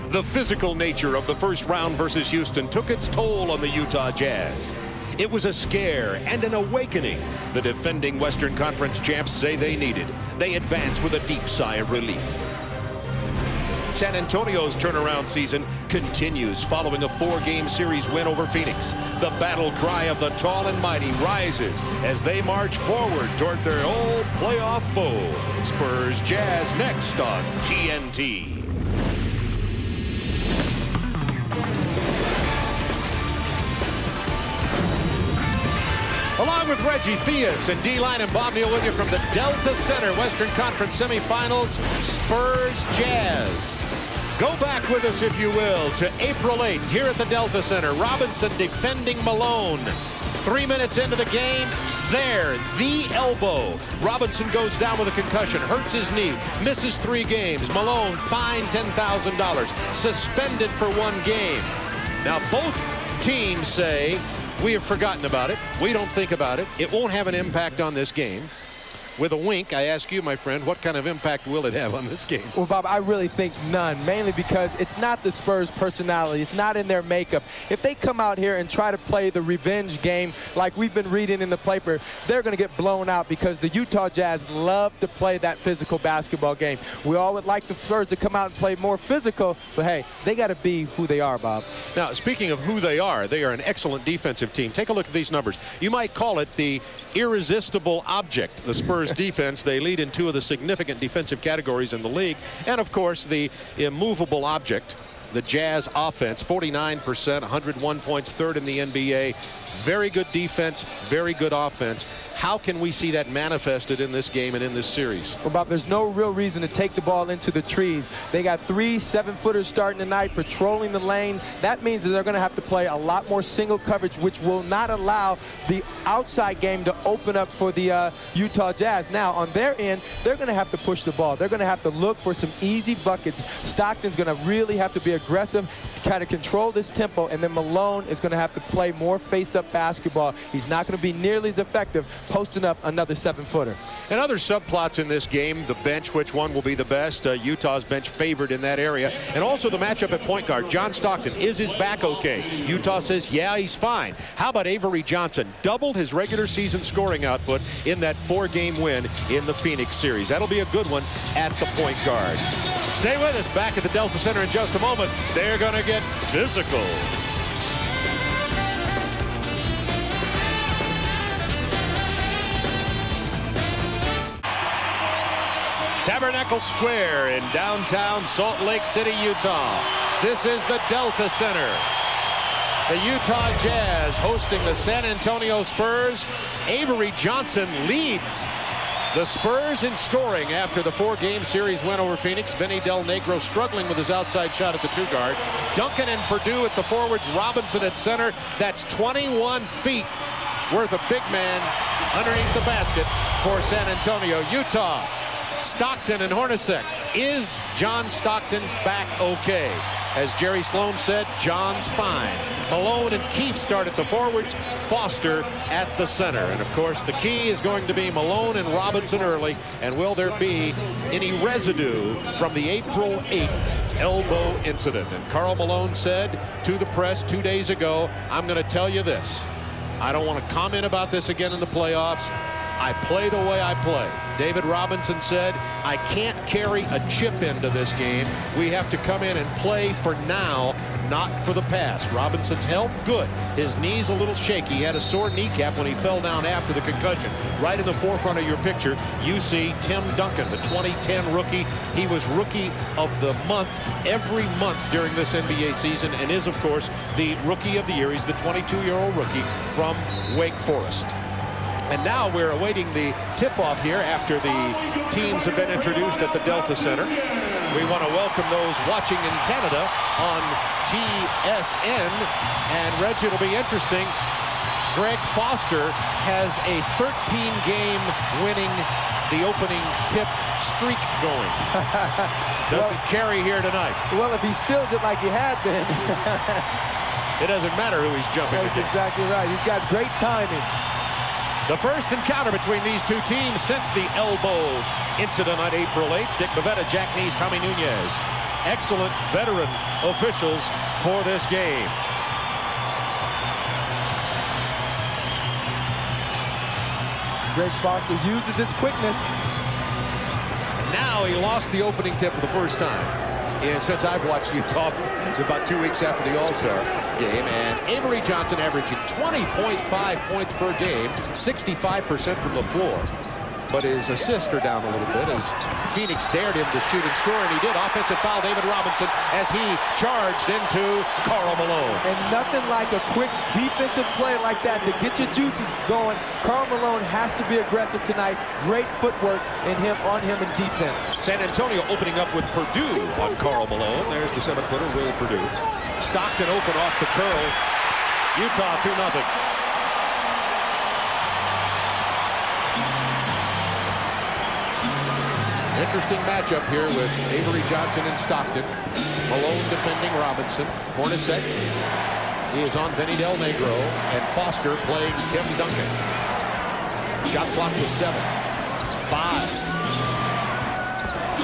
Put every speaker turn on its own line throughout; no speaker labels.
The physical nature of the first round versus Houston took its toll on the Utah Jazz. It was a scare and an awakening the defending Western Conference champs say they needed. They advanced with a deep sigh of relief. San Antonio's turnaround season continues following a 4-game series win over Phoenix. The battle cry of the tall and mighty rises as they march forward toward their old playoff foe. Spurs Jazz next on TNT. Along with Reggie Theus and D-Line and Bob Neal with you from the Delta Center, Western Conference semifinals, Spurs Jazz. Go back with us, if you will, to April 8th here at the Delta Center. Robinson defending Malone. 3 minutes into the game, there, the elbow. Robinson goes down with a concussion, hurts his knee, misses 3 games. Malone fined $10,000, suspended for 1 game. Now, both teams say, we have forgotten about it. We don't think about it. It won't have an impact on this game. With a wink, I ask you, my friend, what kind of impact will it have on this game?
Well, Bob, I really think none, mainly because it's not the Spurs' personality. It's not in their makeup. If they come out here and try to play the revenge game like we've been reading in the paper, they're going to get blown out because the Utah Jazz love to play that physical basketball game. We all would like the Spurs to come out and play more physical, but hey, they got to be who they are, Bob.
Now, speaking of who they are an excellent defensive team. Take a look at these numbers. You might call it the irresistible object, the Spurs defense. They lead in 2 of the significant defensive categories in the league. And, of course, the immovable object, the Jazz offense, 49%, 101 points, 3rd in the NBA. Very good defense, very good offense. How can we see that manifested in this game and in this series?
Well, Bob, there's no real reason to take the ball into the trees. They got 3 7-footers starting tonight, patrolling the lane. That means that they're going to have to play a lot more single coverage, which will not allow the outside game to open up for the Utah Jazz. Now, on their end, they're going to have to push the ball. They're going to have to look for some easy buckets. Stockton's going to really have to be aggressive, kind of control this tempo, and then Malone is going to have to play more face-up basketball. He's not going to be nearly as effective posting up another 7-footer.
And other subplots in this game, the bench, which one will be the best? Utah's bench favored in that area. And also the matchup at point guard. John Stockton, is his back okay? Utah says, yeah, he's fine. How about Avery Johnson? Doubled his regular season scoring output in that 4-game win in the Phoenix series. That'll be a good one at the point guard. Stay with us back at the Delta Center in just a moment. They're going to get physical. Tabernacle Square in downtown Salt Lake City, Utah. This is the Delta Center. The Utah Jazz hosting the San Antonio Spurs. Avery Johnson leads the Spurs in scoring after the 4-game series win over Phoenix. Vinny Del Negro struggling with his outside shot at the 2 guard. Duncan and Purdue at the forwards. Robinson at center. That's 21 feet worth of big man underneath the basket for San Antonio. Utah. Stockton and Hornacek. Is John Stockton's back okay? As Jerry Sloan said, John's fine. Malone and Keefe start at the forwards, Foster at the center. And, of course, the key is going to be Malone and Robinson early. And will there be any residue from the April 8th elbow incident? And Karl Malone said to the press 2 days ago, I'm going to tell you this. I don't want to comment about this again in the playoffs. I play the way I play. David Robinson said, I can't carry a chip into this game. We have to come in and play for now, not for the past. Robinson's health, good. His knee's a little shaky. He had a sore kneecap when he fell down after the concussion. Right in the forefront of your picture, you see Tim Duncan, the 2010 rookie. He was rookie of the month every month during this NBA season and is, of course, the rookie of the year. He's the 22-year-old rookie from Wake Forest. And now we're awaiting the tip-off here after the teams have been introduced at the Delta Center. We want to welcome those watching in Canada on TSN. And, Reg, it'll be interesting. Greg Foster has a 13-game winning the opening tip streak going. Doesn't carry here tonight.
Well, if he steals it like he had been.
It doesn't matter who he's jumping against.
That's exactly right. He's got great timing.
The first encounter between these 2 teams since the elbow incident on April 8th. Dick Bavetta, Jack Neese, Tommy Nunez. excellent veteran officials for this game.
Greg Foster uses his quickness.
Now he lost the opening tip for the first time. And since I've watched Utah about 2 weeks after the All-Star game, and Avery Johnson averaging 20.5 points per game, 65% from the floor. But his assists are down a little bit as Phoenix dared him to shoot and score, and he did. Offensive foul, David Robinson, as he charged into Karl Malone.
And nothing like a quick defensive play like that to get your juices going. Karl Malone has to be aggressive tonight. Great footwork on him in defense.
San Antonio opening up with Purdue on Karl Malone. There's the 7-footer, Will Purdue. Stockton open off the curl. Utah 2-0. Interesting matchup here with Avery Johnson and Stockton. Malone defending Robinson. Hornacek is on Vinny Del Negro, and Foster playing Tim Duncan. Shot clock to 7. 5.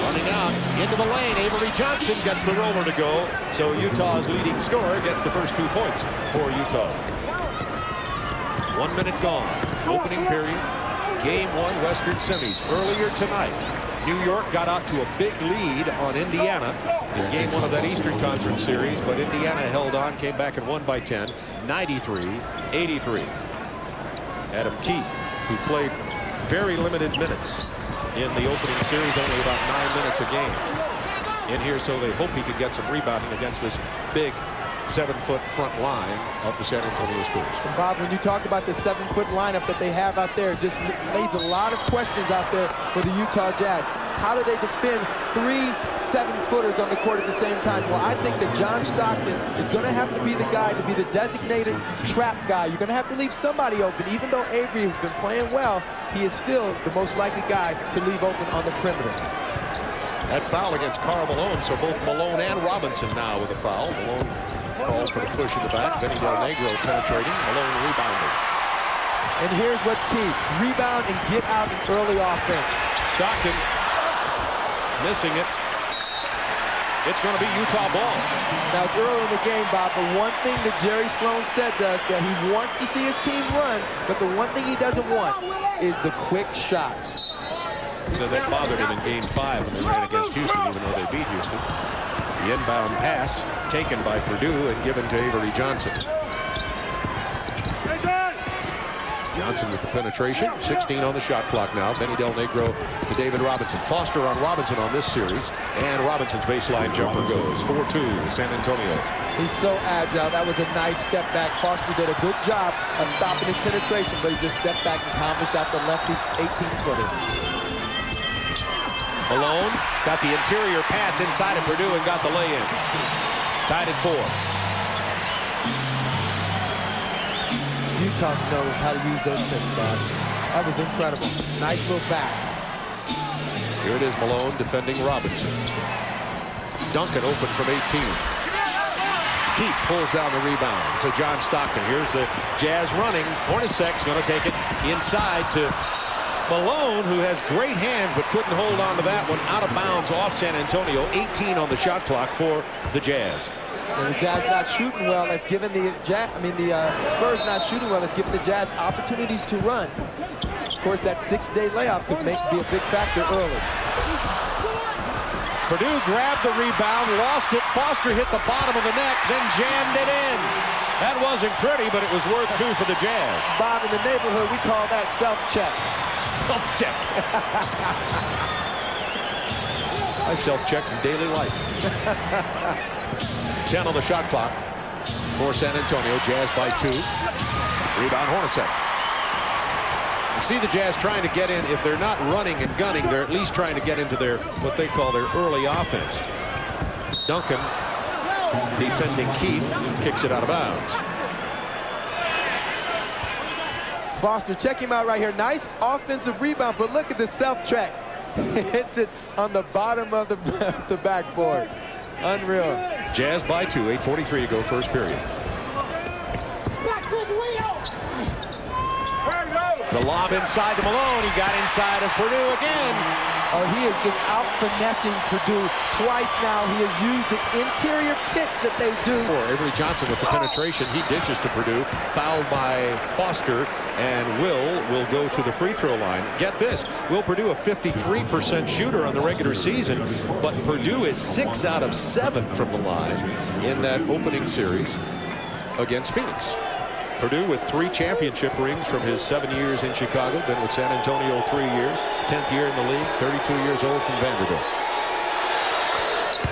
Running out into the lane. Avery Johnson gets the roller to go. So Utah's leading scorer gets the first 2 points for Utah. 1 minute gone. Opening period. Game 1 Western semis. Earlier tonight, New York got out to a big lead on Indiana in game 1 of that Eastern Conference series, but Indiana held on, came back and won by 10, 93-83. Adam Keefe, who played very limited minutes in the opening series, only about 9 minutes a game in here, so they hope he could get some rebounding against this big 7-foot front line of the San Antonio Spurs.
And Bob, when you talk about the 7-foot lineup that they have out there, it just lays a lot of questions out there for the Utah Jazz. How do they defend 3 7-footers on the court at the same time? Well, I think that John Stockton is going to have to be the guy to be the designated trap guy. You're going to have to leave somebody open. Even though Avery has been playing well, he is still the most likely guy to leave open on the perimeter.
That foul against Karl Malone, so both Malone and Robinson now with a foul. Malone called for the push in the back. Vinny Del Negro penetrating. Malone rebounding.
And here's what's key. Rebound and get out in early offense.
Stockton missing it. It's going to be Utah ball.
Now, it's early in the game, Bob, but one thing that Jerry Sloan said to us, that he wants to see his team run, but the one thing he doesn't want is the quick shots.
So that bothered him in game 5 when they ran against Houston, even though they beat Houston. The inbound pass taken by Purdue and given to Avery Johnson. Johnson with the penetration. 16 on the shot clock now. Vinny Del Negro to David Robinson. Foster on Robinson on this series. And Robinson's baseline jumper goes. 4-2 San Antonio.
He's so agile. That was a nice step back. Foster did a good job of stopping his penetration, but he just stepped back and accomplished out the lefty 18-footer.
Malone got the interior pass inside of Purdue and got the lay-in. Tied at 4.
Utah knows how to use those things, Bob. That was incredible. Nice little back.
Here it is, Malone defending Robinson. Duncan open from 18. Keefe pulls down the rebound to John Stockton. Here's the Jazz running. Hornacek's going to take it inside to Malone, who has great hands but couldn't hold on to that one. Out of bounds off San Antonio. 18 on the shot clock for the Jazz.
And the Jazz not shooting well. That's given the Spurs not shooting well. It's given the Jazz opportunities to run. Of course, that 6-day layoff could be a big factor early.
Purdue grabbed the rebound, lost it. Foster hit the bottom of the net, then jammed it in. That wasn't pretty, but it was worth 2 for the Jazz.
Bob, in the neighborhood, we call that self-check.
Self-check. I self-check in daily life. 10 on the shot clock for San Antonio. Jazz by 2. Rebound Hornacek. You see the Jazz trying to get in. If they're not running and gunning, they're at least trying to get into their, what they call their early offense. Duncan defending Keefe, kicks it out of bounds.
Foster, check him out right here. Nice offensive rebound, but look at the self-check. Hits it on the bottom of the backboard. Unreal.
Jazz by 2, 8:43 to go, first period. The Lob inside to Malone. He got inside of Purdue again.
Oh, he is just out finessing Purdue twice now. He has used the interior picks that they do.
Avery Johnson with the penetration. He dishes to Purdue. Fouled by Foster. And will go to the free throw line. Get this. Will Purdue a 53% shooter on the regular season. But Purdue is 6 out of 7 from the line in that opening series against Phoenix. Purdue with 3 championship rings from his 7 years in Chicago. Been with San Antonio 3 years. 10th year in the league. 32 years old from Vanderbilt.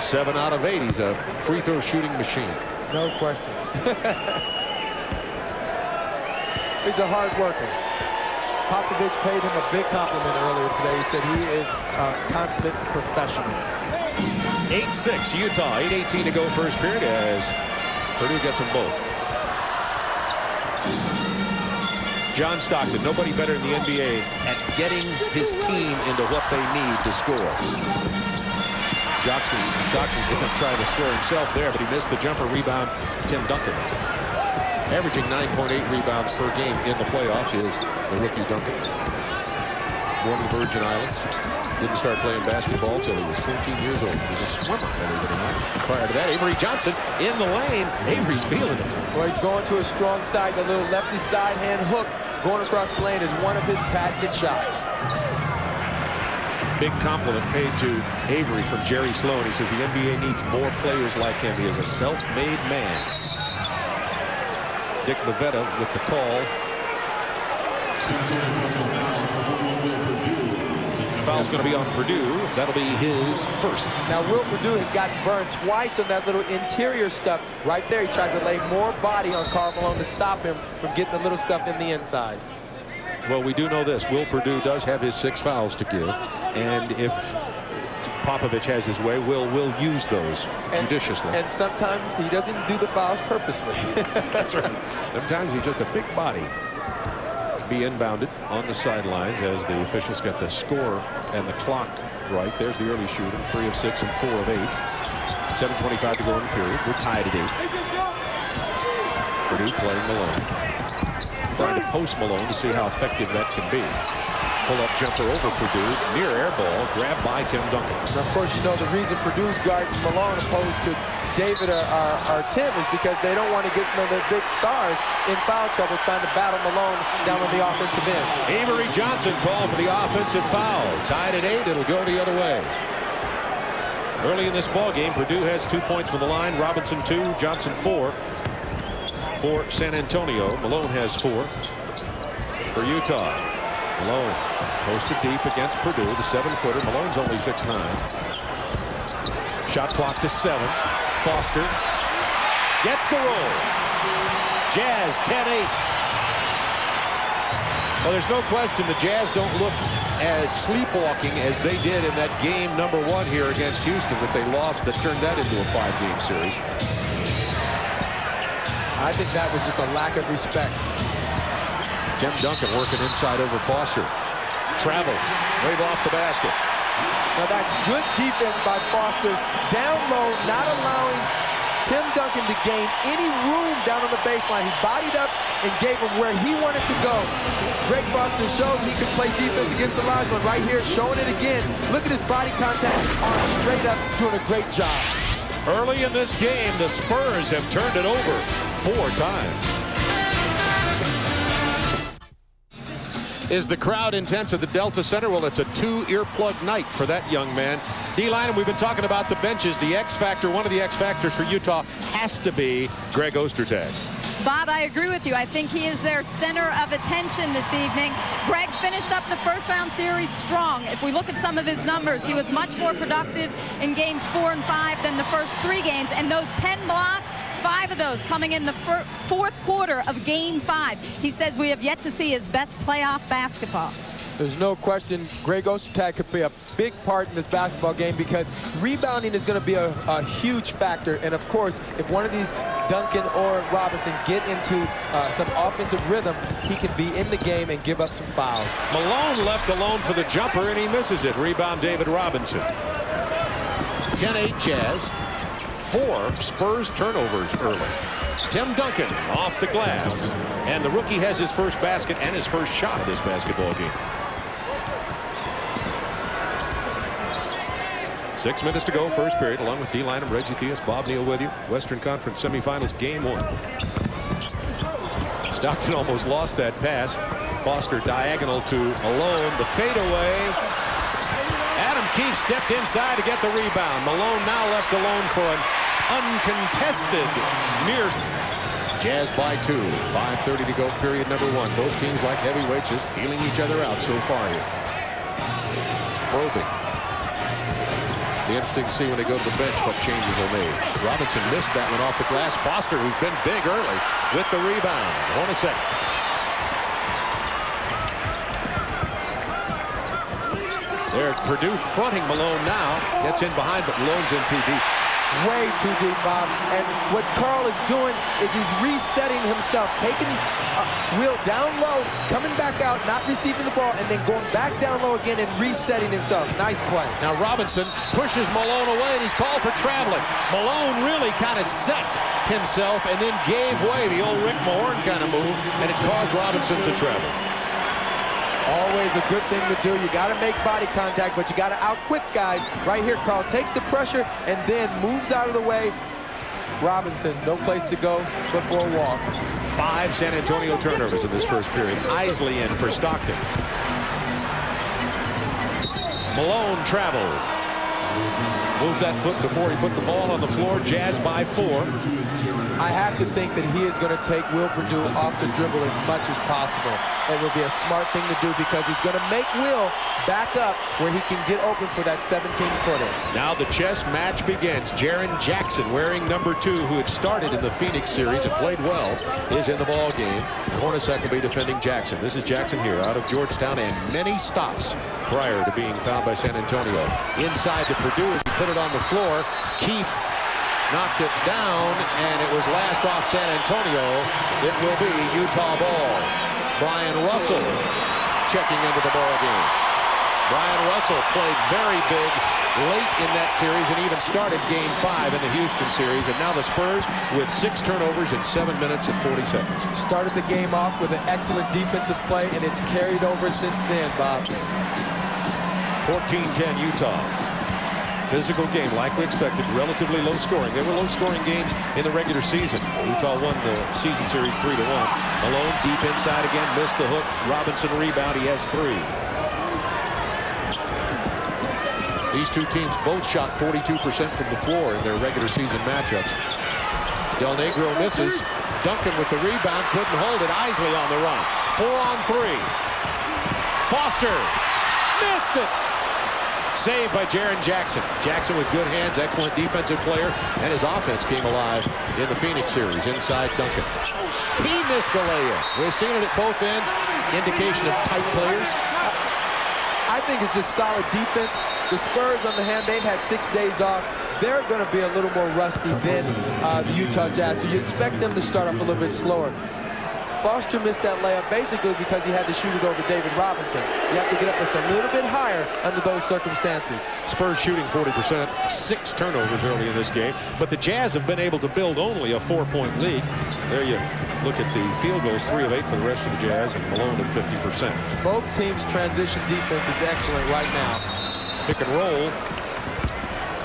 7 out of 8. He's a free throw shooting machine.
No question. He's a hard worker. Popovich paid him a big compliment earlier today. He said he is a consummate professional.
8-6 Utah. 8:18 to go first period as Purdue gets them both. John Stockton, nobody better in the NBA at getting his team into what they need to score. Stockton's going to try to score himself there, but he missed the jumper. Rebound, Tim Duncan. Averaging 9.8 rebounds per game in the playoffs is the rookie Duncan. Born in the Virgin Islands. Didn't start playing basketball until he was 14 years old. He was a swimmer, believe it or not. Prior to that, Avery Johnson in the lane. Avery's feeling it.
Well, he's going to a strong side. The little lefty side hand hook going across the lane is one of his patented shots.
Big compliment paid to Avery from Jerry Sloan. He says the NBA needs more players like him. He is a self-made man. Dick Bavetta with the call. Foul's going to be on Purdue. That'll be his first.
Now, Will Purdue has gotten burned twice on that little interior stuff. Right there, he tried to lay more body on Karl Malone to stop him from getting the little stuff in the inside.
Well, we do know this. Will Purdue does have his 6 fouls to give. And if Popovich has his way, will use those judiciously.
And sometimes he doesn't do the fouls purposely.
That's right. Sometimes he's just a big body. Be inbounded on the sidelines as the officials get the score and the clock right. There's the early shooting. 3 of 6 and 4 of 8. 7:25 to go in the period. We're tied at 8. Purdue playing Malone. Trying to post Malone to see how effective that can be. Pull-up jumper over Purdue. Near air ball. Grabbed by Tim Duncan.
And of course, you know the reason Purdue's guarding Malone opposed to David or Tim is because they don't want to get their big stars in foul trouble trying to battle Malone down on the offensive end.
Avery Johnson called for the offensive foul. Tied at 8. It'll go the other way. Early in this ball game, Purdue has 2 points from the line. Robinson 2, Johnson 4 for San Antonio. Malone has 4 for Utah. Malone posted deep against Purdue, the 7-footer. Malone's only 6'9". Shot clock to 7. Foster gets the roll. Jazz 10-8. Well, there's no question the Jazz don't look as sleepwalking as they did in that game number 1 here against Houston that they lost that turned that into a 5-game series.
I think that was just a lack of respect.
Tim Duncan working inside over Foster. Travel, wave off the basket.
Now that's good defense by Foster. Down low, not allowing Tim Duncan to gain any room down on the baseline. He bodied up and gave him where he wanted to go. Greg Foster showed he could play defense against Olajuwon right here, showing it again. Look at his body contact, arm straight up, doing a great job.
Early in this game, the Spurs have turned it over 4 times. Is the crowd intense at the Delta Center? Well, it's a 2 earplug night for that young man. D-line, we've been talking about the benches. The X factor, one of the X factors for Utah has to be Greg Ostertag.
Bob, I agree with you. I think he is their center of attention this evening. Greg finished up the first-round series strong. If we look at some of his numbers, he was much more productive in games 4 and 5 than the first 3 games. And those 10 blocks, 5 of those coming in the fourth quarter of Game 5. He says we have yet to see his best playoff basketball.
There's no question Greg Ostertag could play a big part in this basketball game because rebounding is going to be a huge factor. And, of course, if one of these, Duncan or Robinson, get into some offensive rhythm, he can be in the game and give up some fouls.
Malone left alone for the jumper, and he misses it. Rebound, David Robinson. 10-8 Jazz. 4 Spurs turnovers early. Tim Duncan off the glass. And the rookie has his first basket and his first shot of this basketball game. 6 minutes to go, first period, along with D-Line and Reggie Theus, Bob Neal with you. Western Conference semifinals, game 1. Stockton almost lost that pass. Foster diagonal to Malone. The fadeaway. Adam Keefe stepped inside to get the rebound. Malone now left alone for an uncontested near. Jazz by 2. 5:30 to go, period number 1. Both teams, like heavyweights, just feeling each other out so far here. Probing. Be interesting to see when they go to the bench what changes are made. Robinson missed that one off the glass. Foster, who's been big early, with the rebound. Hornacek. There, Purdue fronting Malone now. Gets in behind, but Malone's in too deep.
Way too deep, Bob. And what Carl is doing is he's resetting himself, taking Will down low, coming back out, not receiving the ball, and then going back down low again and resetting himself. Nice play.
Now Robinson pushes Malone away, and he's called for traveling. Malone really kind of set himself and then gave way, the old Rick Mahorn kind of move, and it caused Robinson to travel.
Always a good thing to do. You got to make body contact, but you got to out-quick guys. Right here, Carl takes the pressure and then moves out of the way. Robinson, no place to go but for a walk.
5 San Antonio turnovers in this first period. Isley in for Stockton. Malone traveled. Moved that foot before he put the ball on the floor. Jazz by 4.
I have to think that he is going to take Will Purdue off the dribble as much as possible. It would be a smart thing to do because he's going to make Will back up where he can get open for that 17-footer.
Now the chess match begins. Jaren Jackson, wearing number 2, who had started in the Phoenix series and played well, is in the ball game. Hornacek will be defending Jackson. This is Jackson here out of Georgetown, and many stops prior to being fouled by San Antonio. Inside to Purdue as he put it on the floor. Keefe knocked it down, and it was last off San Antonio. It will be Utah ball. Brian Russell checking into the ball game. Brian Russell played very big late in that series and even started game 5 in the Houston series. And now the Spurs with 6 turnovers in 7 minutes and 40 seconds.
Started the game off with an excellent defensive play, and it's carried over since then, Bob.
14-10 Utah. Physical game like we expected, relatively low scoring. There were low scoring games in the regular season. Utah won the season series 3-1. Malone deep inside again, missed the hook. Robinson rebound, he has 3. These two teams both shot 42% from the floor in their regular season matchups. Del Negro misses. Duncan with the rebound, couldn't hold it. Isley on the run. 4 on 3. Foster missed it. Saved by Jaren Jackson. Jackson with good hands, excellent defensive player, and his offense came alive in the Phoenix series. Inside Duncan. He missed the layup. We've seen it at both ends. Indication of tight players.
I think it's just solid defense. The Spurs, on the hand, they've had 6 days off. They're going to be a little more rusty than the Utah Jazz, so you expect them to start off a little bit slower. Foster missed that layup basically because he had to shoot it over David Robinson. You have to get up just a little bit higher under those circumstances.
Spurs shooting 40%, 6 turnovers early in this game, but the Jazz have been able to build only a 4-point lead. There you look at the field goals, 3 of 8 for the rest of the Jazz, and Malone at 50%.
Both teams' transition defense is excellent right now.
Pick and roll,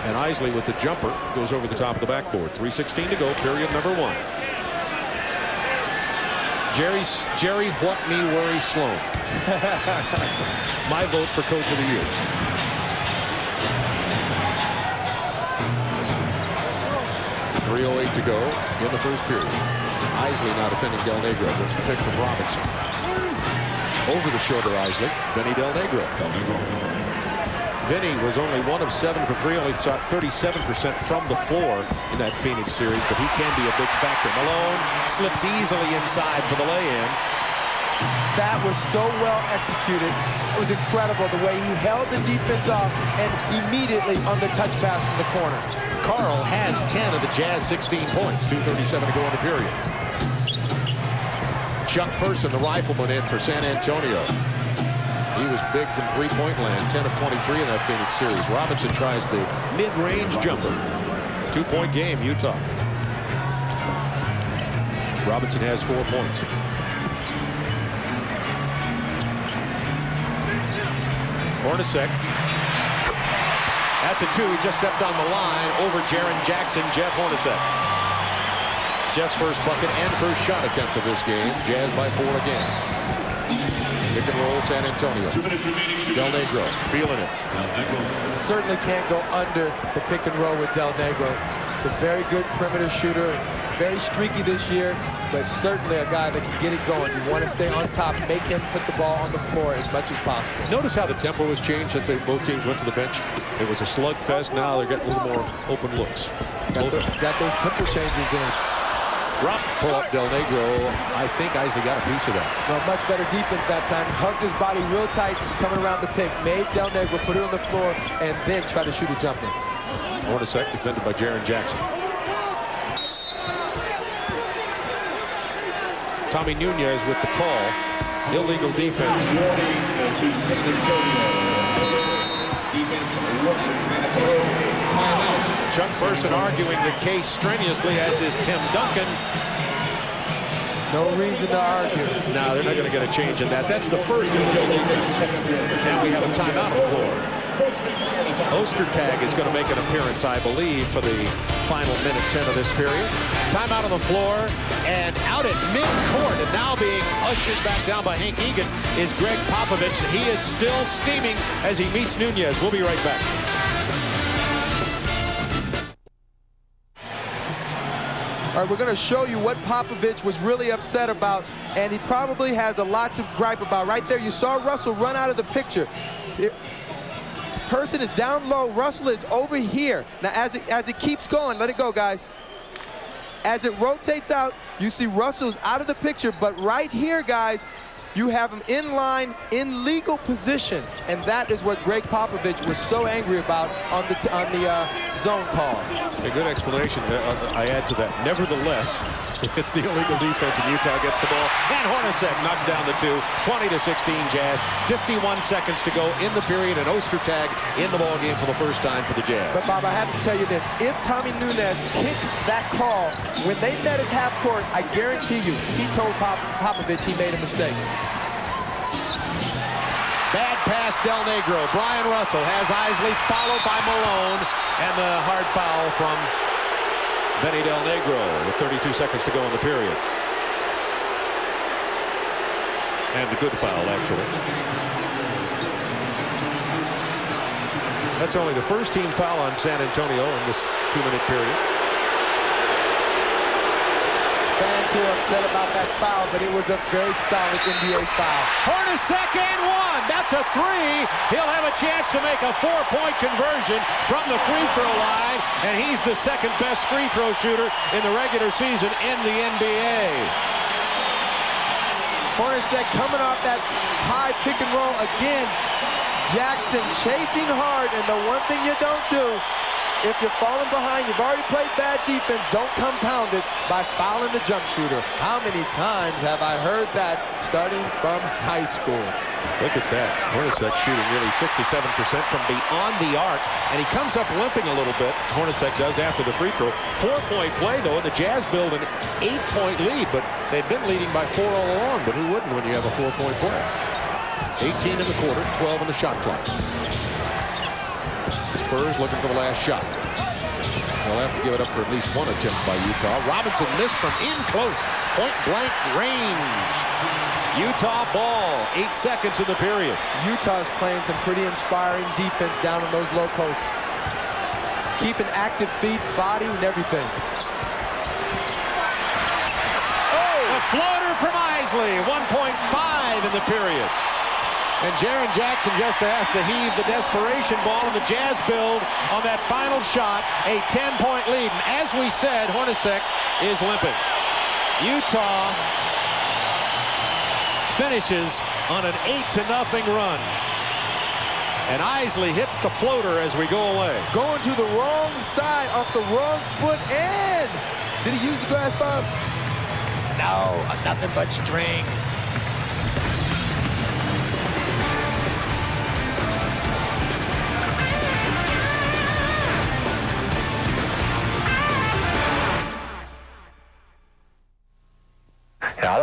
and Isley with the jumper goes over the top of the backboard. 3:16 to go, period number 1. Jerry What Me Worry Sloan. My vote for Coach of the Year. .308 to go in the first period. Isley now defending Del Negro. Gets the pick from Robinson. Over the shoulder Isley. Vinny Del Negro. Vinny was only 1 of 7 from 3, only shot 37% from the floor in that Phoenix series, but he can be a big factor. Malone slips easily inside for the lay-in.
That was so well executed. It was incredible the way he held the defense off and immediately on the touch pass from the corner.
Carl has 10 of the Jazz 16 points, 2:37 to go in the period. Chuck Person, the rifleman, in for San Antonio. He was big from three-point land, 10 of 23 in that Phoenix series. Robinson tries the mid-range jumper. 2-point game, Utah. Robinson has 4 points. Hornacek. That's a 2. He just stepped on the line over Jaren Jackson. Jeff Hornacek. Jeff's first bucket and first shot attempt of this game. Jazz by 4 again. Pick and roll San Antonio.
2 minutes remaining.
Del Negro feeling it.
Certainly can't go under the pick and roll with Del Negro. He's a very good perimeter shooter. Very streaky this year, but certainly a guy that can get it going. You want to stay on top, make him put the ball on the floor as much as possible.
Notice how the tempo has changed since both teams went to the bench. It was a slugfest. Now they're getting a little more open looks.
Got those tempo changes in.
Drop pull up Del Negro. I think Isley got a piece of that.
Well, much better defense that time. Hugged his body real tight coming around the pick. Made Del Negro put it on the floor and then try to shoot a jumper.
Hornacek defended by Jaren Jackson. Tommy Nunez with the call. Illegal defense.
Warning to San Antonio. Defense warning San Antonio. Timeout.
Chuck Person arguing the case strenuously, as is Tim Duncan.
No reason to argue.
No, they're not going to get a change in that. That's the first illegal defense. Now we have a timeout on the floor. Ostertag is going to make an appearance, I believe, for the final minute 10 of this period. Timeout on the floor, and out at midcourt, and now being ushered back down by Hank Egan is Greg Popovich. He is still steaming as he meets Nunez. We'll be right back.
All right, we're going to show you what Popovich was really upset about, and he probably has a lot to gripe about. Right there, you saw Russell run out of the picture. Person is down low. Russell is over here. Now, as it keeps going, let it go, guys. As it rotates out, you see Russell's out of the picture, but right here, guys, you have him in line, in legal position, and that is what Greg Popovich was so angry about on the zone call.
A good explanation. I add to that. Nevertheless, it's the illegal defense, and Utah gets the ball. And Hornacek knocks down the 2. 20-16 Jazz. 51 seconds to go in the period, and Ostertag in the ball game for the first time for the Jazz.
But, Bob, I have to tell you this. If Tommy Nunez kicked that call when they met at half court, I guarantee you he told Popovich he made a mistake.
Bad pass, Del Negro. Brian Russell has Isley, followed by Malone, and the hard foul from Benny Del Negro with 32 seconds to go in the period. And a good foul, actually. That's only the first team foul on San Antonio in this 2-minute period.
Fans here upset about that foul, but it was a very solid NBA foul.
Hornacek and 1. That's a 3. He'll have a chance to make a 4-point conversion from the free throw line, and he's the second best free throw shooter in the regular season in the NBA.
Hornacek coming off that high pick and roll again. Jackson chasing hard, and the one thing you don't do, if you're falling behind, you've already played bad defense, don't compound it by fouling the jump shooter. How many times have I heard that starting from high school?
Look at that. Hornacek shooting nearly 67% from beyond the arc, and he comes up limping a little bit. Hornacek does after the free throw. 4-point play, though, and the Jazz build an 8-point lead, but they've been leading by 4 all along, but who wouldn't when you have a 4-point play? 18 in the quarter, 12 on the shot clock. Spurs looking for the last shot. They'll have to give it up for at least one attempt by Utah. Robinson missed from in close, point-blank range. Utah ball, 8 seconds in the period.
Utah's playing some pretty inspiring defense down in those low posts. Keeping active feet, body, and everything.
Oh! A floater from Isley, 1.5 in the period. And Jaren Jackson just has to heave the desperation ball, and the Jazz build on that final shot, a 10-point lead. And as we said, Hornacek is limping. Utah finishes on an 8-0 run. And Isley hits the floater as we go away.
Going to the wrong side off the wrong foot, and did he use the grass, Bob? No, nothing but string.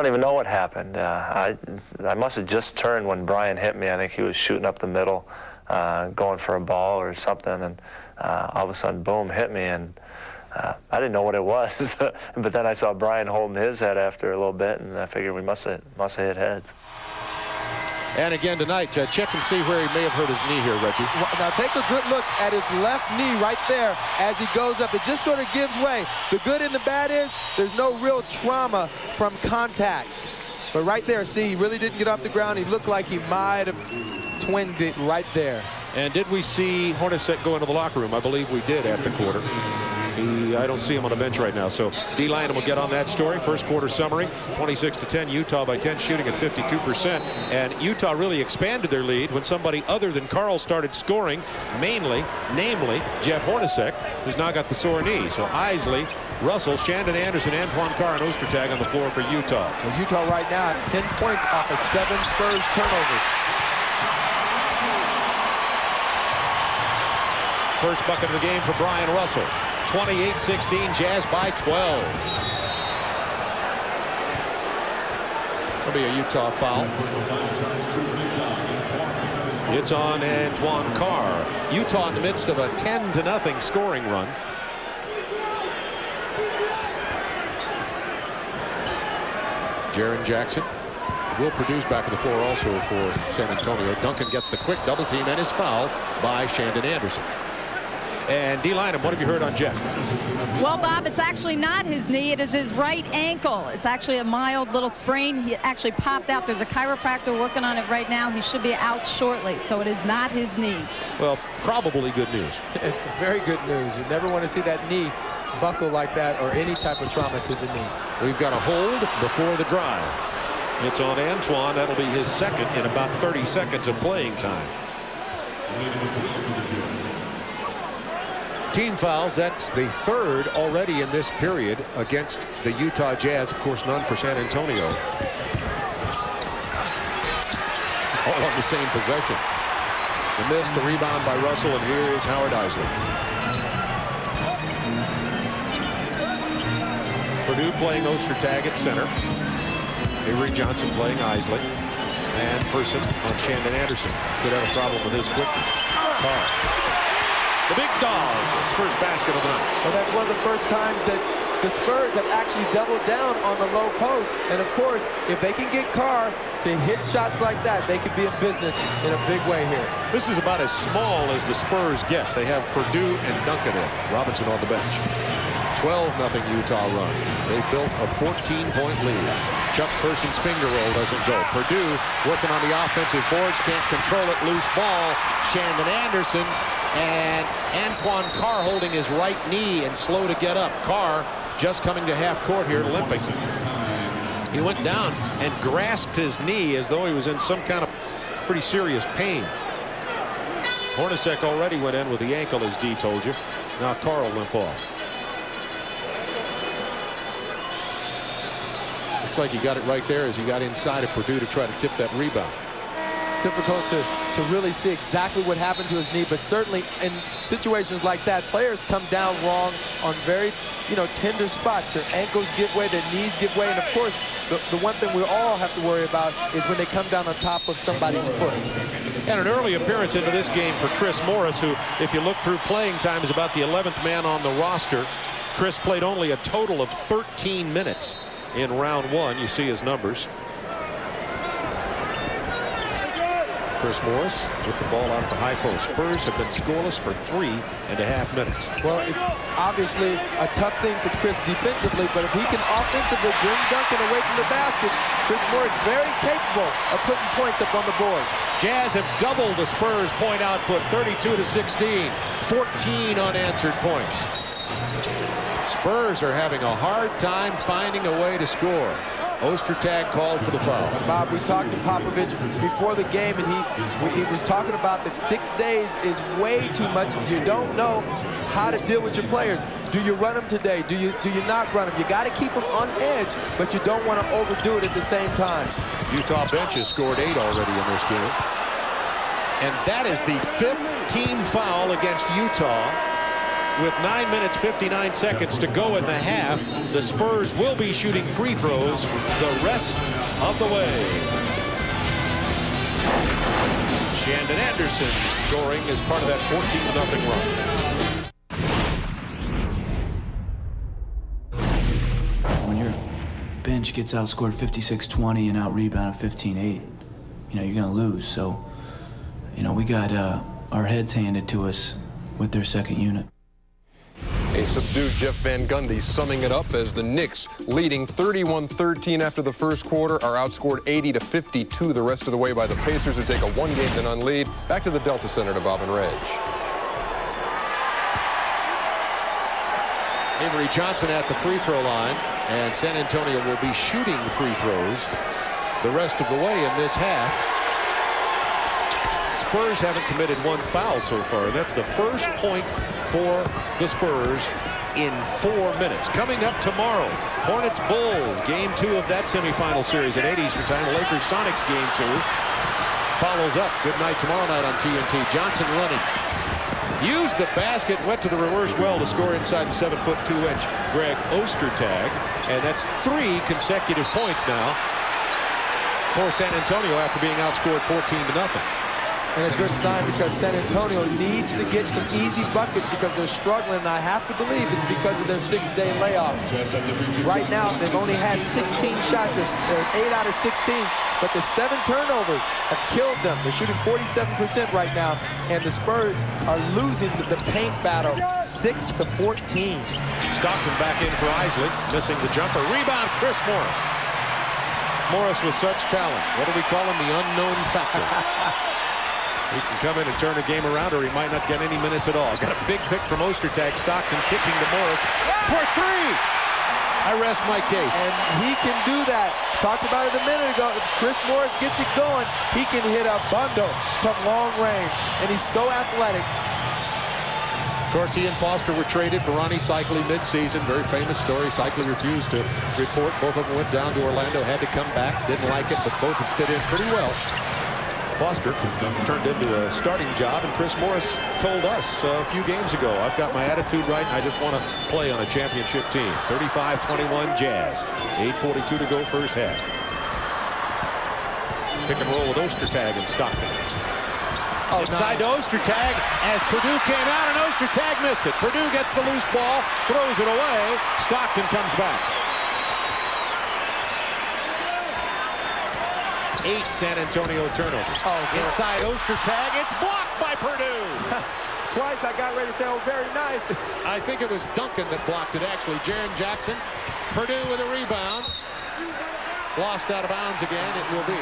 don't even know what happened. I must have just turned when Brian hit me. I think he was shooting up the middle, going for a ball or something, and all of a sudden, boom, hit me, and I didn't know what it was. But then I saw Brian holding his head after a little bit, and I figured we must have hit heads.
And again tonight, check and see where he may have hurt his knee here, Reggie.
Now take a good look at his left knee right there as he goes up. It just sort of gives way. The good and the bad is there's no real trauma from contact. But right there, see, he really didn't get off the ground. He looked like he might have twinged it right there. And
did we see Hornacek go into the locker room? I believe we did at the quarter. I don't see him on the bench right now. So D. Lynam will get on that story. First quarter summary, 26-10, Utah by 10, shooting at 52%. And Utah really expanded their lead when somebody other than Carl started scoring, namely Jeff Hornacek, who's now got the sore knee. So Isley, Russell, Shandon Anderson, Antoine Carr, and Ostertag on the floor for Utah.
Well, Utah right now 10 points off of 7 Spurs turnovers.
First bucket of the game for Brian Russell. 28-16, Jazz by 12. That'll be a Utah foul. It's on Antoine Carr. Utah in the midst of a 10-0 scoring run. Jaren Jackson will produce back on the floor also for San Antonio. Duncan gets the quick double team and is fouled by Shandon Anderson. And D. Lynam, what have you heard on Jeff?
Well, Bob, it's actually not his knee. It is his right ankle. It's actually a mild little sprain. He actually popped out. There's a chiropractor working on it right now. He should be out shortly. So it is not his knee.
Well, probably good news.
It's very good news. You never want to see that knee buckle like that or any type of trauma to the knee.
We've got a hold before the drive. It's on Antoine. That'll be his second in about 30 seconds of playing time. Team fouls, that's the third already in this period against the Utah Jazz. Of course, none for San Antonio. All on the same possession. The miss, the rebound by Russell, and here is Howard Isley. Purdue playing Ostertag at center. Avery Johnson playing Isley. And Person on Shandon Anderson. Could have a problem with his quickness. Carr. The big dog, his first basket of the night.
Well, that's one of the first times that the Spurs have actually doubled down on the low post. And, of course, if they can get Carr to hit shots like that, they could be in business in a big way here.
This is about as small as the Spurs get. They have Purdue and Duncan in. Robinson on the bench. 12-0 Utah run. They built a 14-point lead. Chuck Person's finger roll doesn't go. Purdue working on the offensive boards, can't control it. Loose ball. Shandon Anderson and Antoine Carr holding his right knee and slow to get up. Carr just coming to half court here, limping. He went down and grasped his knee as though he was in some kind of pretty serious pain. Hornacek already went in with the ankle, as Dee told you. Now Carr will limp off. Looks like he got it right there as he got inside of Purdue to try to tip that rebound.
Difficult to really see exactly what happened to his knee, but certainly in situations like that, players come down wrong on very, tender spots. Their ankles give way, their knees give way, and of course, the one thing we all have to worry about is when they come down on top of somebody's foot.
And an early appearance into this game for Chris Morris, who, if you look through playing time, is about the 11th man on the roster. Chris played only a total of 13 minutes in round one. You see his numbers. Chris Morris with the ball out at the high post. Spurs have been scoreless for 3.5 minutes.
Well, it's obviously a tough thing for Chris defensively, but if he can offensively bring Duncan away from the basket, Chris Morris very capable of putting points up on the board.
Jazz have doubled the Spurs point output, 32-16, 14 unanswered points. Spurs are having a hard time finding a way to score. Ostertag called for the foul.
Bob, we talked to Popovich before the game, and he was talking about that 6 days is way too much. You don't know how to deal with your players. Do you run them today? Do you not run them? You got to keep them on edge, but you don't want to overdo it at the same time.
Utah bench has scored 8 already in this game. And that is the 5th team foul against Utah with 9 minutes 59 seconds to go in the half. The Spurs will be shooting free throws the rest of the way. Shandon Anderson scoring as part of that 14-0 run.
When your bench gets outscored 56-20 and out-rebounded 15-8, you know, you're going to lose. So, you know, we got our heads handed to us with their second unit.
A subdued Jeff Van Gundy summing it up as the Knicks, leading 31-13 after the first quarter, are outscored 80-52 the rest of the way by the Pacers, who take a one-game-to-none lead. Back to the Delta Center to Bob and Reg.
Avery Johnson at the free throw line, and San Antonio will be shooting free throws the rest of the way in this half. Spurs haven't committed one foul so far. That's the first point for the Spurs in 4 minutes. Coming up tomorrow, Hornets Bulls, game 2 of that semifinal series at 8 Eastern time. Lakers Sonics game 2 follows up. Good night tomorrow night on TNT. Johnson running. Used the basket, went to the reverse well to score inside the 7'2" Greg Ostertag. And that's 3 consecutive points now for San Antonio after being outscored 14-0.
And a good sign, because San Antonio needs to get some easy buckets because they're struggling. And I have to believe it's because of their 6-day layoff. Right now, they've only had 16 shots. They're 8 out of 16. But the 7 turnovers have killed them. They're shooting 47% right now. And the Spurs are losing the paint battle 6-14.
Stockton back in for Isley. Missing the jumper. Rebound, Chris Morris. Morris with such talent. What do we call him? The unknown factor. He can come in and turn the game around, or he might not get any minutes at all. Got a big pick from Ostertag. Stockton kicking to Morris for 3. I rest my case.
And he can do that. Talked about it a minute ago. If Chris Morris gets it going, he can hit a bundle from long range. And he's so athletic.
Of course, he and Foster were traded for Ronnie Cycli mid-season. Very famous story. Cycli refused to report. Both of them went down to Orlando, had to come back. Didn't like it, but both have fit in pretty well. Foster turned into a starting job, and Chris Morris told us a few games ago, I've got my attitude right, and I just want to play on a championship team. 35-21 Jazz. 8:42 to go first half. Pick and roll with Ostertag and Stockton. Inside to Ostertag as Purdue came out, and Ostertag missed it. Purdue gets the loose ball, throws it away. Stockton comes back. 8 San Antonio turnovers. Inside Ostertag, it's blocked by Purdue.
Twice I got ready to say, oh, very nice.
I think it was Duncan that blocked it, actually. Jaren Jackson. Purdue with a rebound. Lost out of bounds again. It will be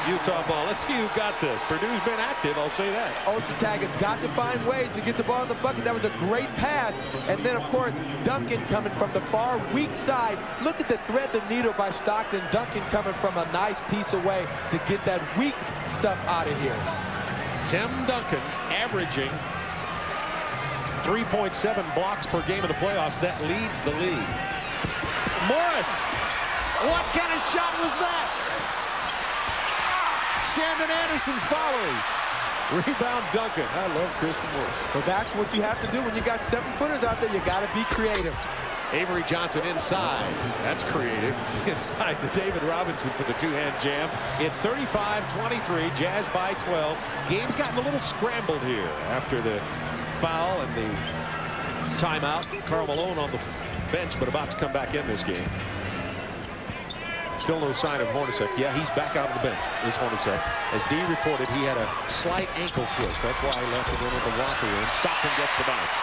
Utah ball. Let's see who got this. Purdue's been active, I'll say that.
Ostertag has got to find ways to get the ball in the bucket. That was a great pass. And then, of course, Duncan coming from the far weak side. Look at the thread the needle by Stockton. Duncan coming from a nice piece away to get that weak stuff out of here.
Tim Duncan averaging 3.7 blocks per game in the playoffs. That leads the league. Morris. What kind of shot was that? Shandon Anderson follows. Rebound Duncan. I love Chris Morris.
Well, that's what you have to do when you got 7-footers out there. You got to be creative.
Avery Johnson inside. That's creative. Inside to David Robinson for the two-hand jam. It's 35-23. Jazz by 12. Game's gotten a little scrambled here after the foul and the timeout. Karl Malone on the bench, but about to come back in this game. Still no sign of Hornacek. Yeah, he's back out on the bench, is Hornacek. As D reported, he had a slight ankle twist. That's why he left him in the locker room. Stockton gets the bounce.